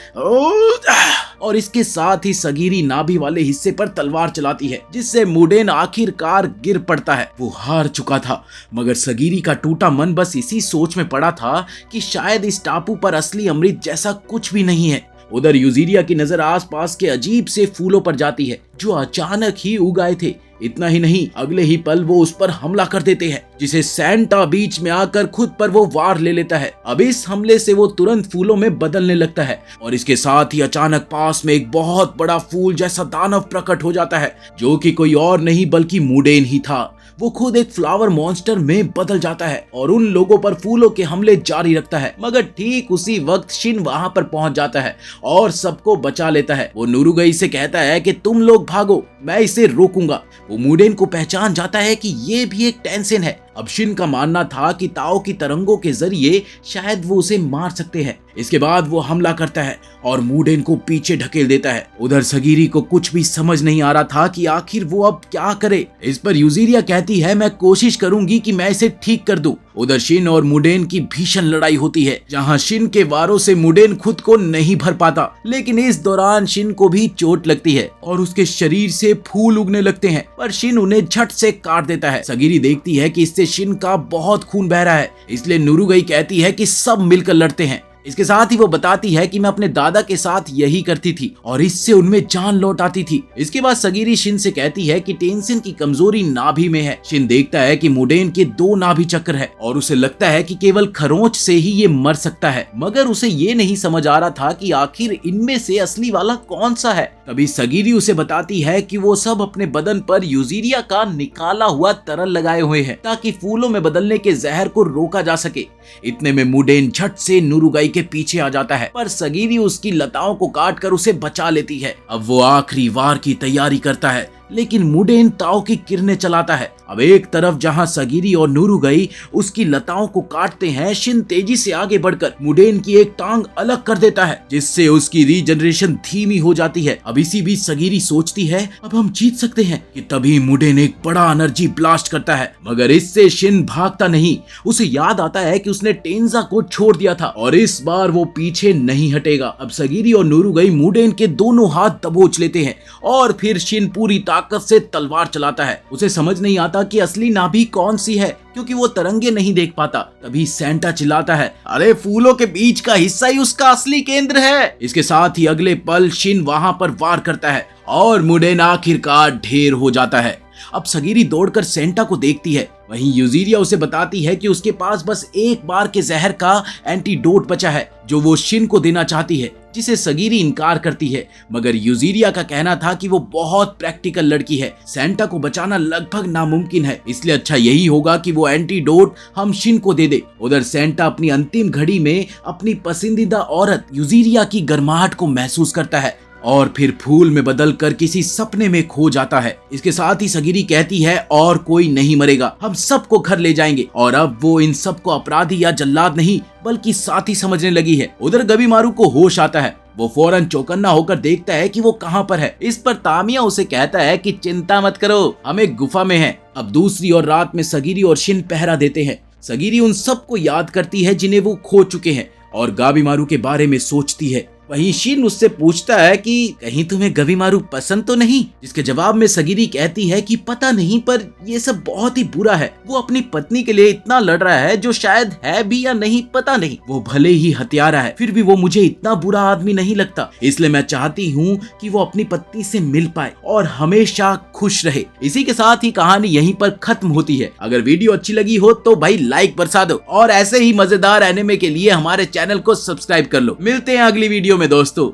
और इसके साथ ही सगीरी नाभि वाले हिस्से पर तलवार चलाती है, जिससे मुडेन आखिरकार गिर पड़ता है। वो हार चुका था, मगर सगीरी का टूटा मन बस इसी सोच में पड़ा था कि शायद इस टापू पर असली अमृत जैसा कुछ भी नहीं है। उधर यूजीरिया की नजर आसपास के अजीब से फूलों पर जाती है जो अचानक ही उग आए थे। इतना ही नहीं, अगले ही पल वो उस पर हमला कर देते हैं, जिसे सेंटा बीच में आकर खुद पर वो वार ले लेता है। अब इस हमले से वो तुरंत फूलों में बदलने लगता है और इसके साथ ही अचानक पास में एक बहुत बड़ा फूल जैसा दानव प्रकट हो जाता है, जो कि कोई और नहीं बल्कि मुडेन ही था। वो खुद एक फ्लावर मॉन्स्टर में बदल जाता है और उन लोगों पर फूलों के हमले जारी रखता है, मगर ठीक उसी वक्त शिन वहां पर पहुंच जाता है और सबको बचा लेता है। वो नुरुगई से कहता है कि तुम लोग भागो, मैं इसे रोकूंगा। वो मुडेन को पहचान जाता है कि ये भी एक टेंसेन है। अब शिन का मानना था कि ताओ की तरंगों के जरिए शायद वो उसे मार सकते हैं। इसके बाद वो हमला करता है और मुडेन को पीछे ढकेल देता है। उधर सगीरी को कुछ भी समझ नहीं आ रहा था कि आखिर वो अब क्या करे। इस पर यूजीरिया कहती है, मैं कोशिश करूंगी कि मैं इसे ठीक कर दूं। उधर शिन और मुडेन की भीषण लड़ाई होती है, जहां शिन के वारों से मुडेन खुद को नहीं भर पाता, लेकिन इस दौरान शिन को भी चोट लगती है और उसके शरीर से फूल उगने लगते हैं, पर शिन उन्हें झट से काट देता है। सगीरी देखती है कि इससे शिन का बहुत खून बह रहा है, इसलिए नुरुगई कहती है कि सब मिलकर लड़ते हैं। इसके साथ ही वो बताती है कि मैं अपने दादा के साथ यही करती थी और इससे उनमें जान लौट आती थी। इसके बाद सगीरी शिन से कहती है कि टेंशन की कमजोरी नाभि में है। शिन देखता है कि मुडेन के 2 नाभि चक्र है और उसे लगता है कि केवल खरोंच से ही ये मर सकता है, मगर उसे ये नहीं समझ आ रहा था कि आखिर इनमें से असली वाला कौन सा है। तभी सगीरी उसे बताती है कि वो सब अपने बदन पर यूजीरिया का निकाला हुआ तरल लगाए हुए हैं, ताकि फूलों में बदलने के जहर को रोका जा सके। इतने में मुडेन झट से नुरुगाई के पीछे आ जाता है, पर सगीरी उसकी लताओं को काटकर उसे बचा लेती है। अब वो आखिरी वार की तैयारी करता है, लेकिन मुडेन ताओ की किरणें चलाता है। अब एक तरफ जहां सगीरी और नुरुगई उसकी लताओं को काटते हैं, शिन तेजी से आगे बढ़कर मुडेन की एक टांग अलग कर देता है, जिससे उसकी रीजनरेशन धीमी हो जाती है। अब इसी बीच सगीरी सोचती है अब हम जीत सकते हैं कि तभी मुडेन एक बड़ा एनर्जी ब्लास्ट करता है, मगर इससे शिन भागता नहीं। उसे याद आता है कि उसने टेंजा को छोड़ दिया था और इस बार वो पीछे नहीं हटेगा। अब सगीरी और नुरुगई मुडेन के दोनों हाथ दबोच लेते हैं और फिर शिन पूरी ताकत से तलवार चलाता है। उसे समझ नहीं आता कि असली नाभि कौन सी है, क्योंकि वो तरंगे नहीं देख पाता। तभी सेंटा चिल्लाता है, अरे फूलों के बीच का हिस्सा ही उसका असली केंद्र है। इसके साथ ही अगले पल शिन वहां पर वार करता है और मुडेन आखिरकार ढेर हो जाता है। अब सगीरी दौड़कर सेंटा को देखती है, वहीं यूजीरिया उसे बताती है कि उसके पास बस एक बार के जहर का एंटीडोट बचा है, जो वो शिन को देना चाहती है, जिसे सगीरी इनकार करती है। मगर यूजीरिया का कहना था कि वो बहुत प्रैक्टिकल लड़की है, सेंटा को बचाना लगभग नामुमकिन है, इसलिए अच्छा यही होगा कि वो एंटीडोट हम शिन को दे दे। उधर सेंटा अपनी अंतिम घड़ी में अपनी पसंदीदा औरत यूजीरिया की गर्माहट को महसूस करता है और फिर फूल में बदलकर किसी सपने में खो जाता है। इसके साथ ही सगीरी कहती है और कोई नहीं मरेगा, हम सबको घर ले जाएंगे। और अब वो इन सबको अपराधी या जल्लाद नहीं बल्कि साथी समझने लगी है। उधर गबीमारू को होश आता है, वो फौरन चौकन्ना होकर देखता है कि वो कहां पर है। इस पर तामिया उसे कहता है कि चिंता मत करो, हम एक गुफा में हैं। अब दूसरी ओर रात में सगीरी और शिन पहरा देते हैं। सगीरी उन सबको याद करती है जिन्हें वो खो चुके हैं और गाबीमारू के बारे में सोचती है। वहीं शिन उससे पूछता है कि कहीं तुम्हें गबीमारू पसंद तो नहीं, जिसके जवाब में सगीरी कहती है कि पता नहीं, पर ये सब बहुत ही बुरा है। वो अपनी पत्नी के लिए इतना लड़ रहा है जो शायद है भी या नहीं पता नहीं। वो भले ही हत्यारा है फिर भी वो मुझे इतना बुरा आदमी नहीं लगता, इसलिए मैं चाहती हूँ कि वो अपनी पत्नी से मिल पाए और हमेशा खुश रहे। इसी के साथ ही कहानी यहीं पर खत्म होती है। अगर वीडियो अच्छी लगी हो तो भाई लाइक बरसा दो और ऐसे ही मजेदार एनिमे के लिए हमारे चैनल को सब्सक्राइब कर लो। मिलते हैं अगली वीडियो में दोस्तों।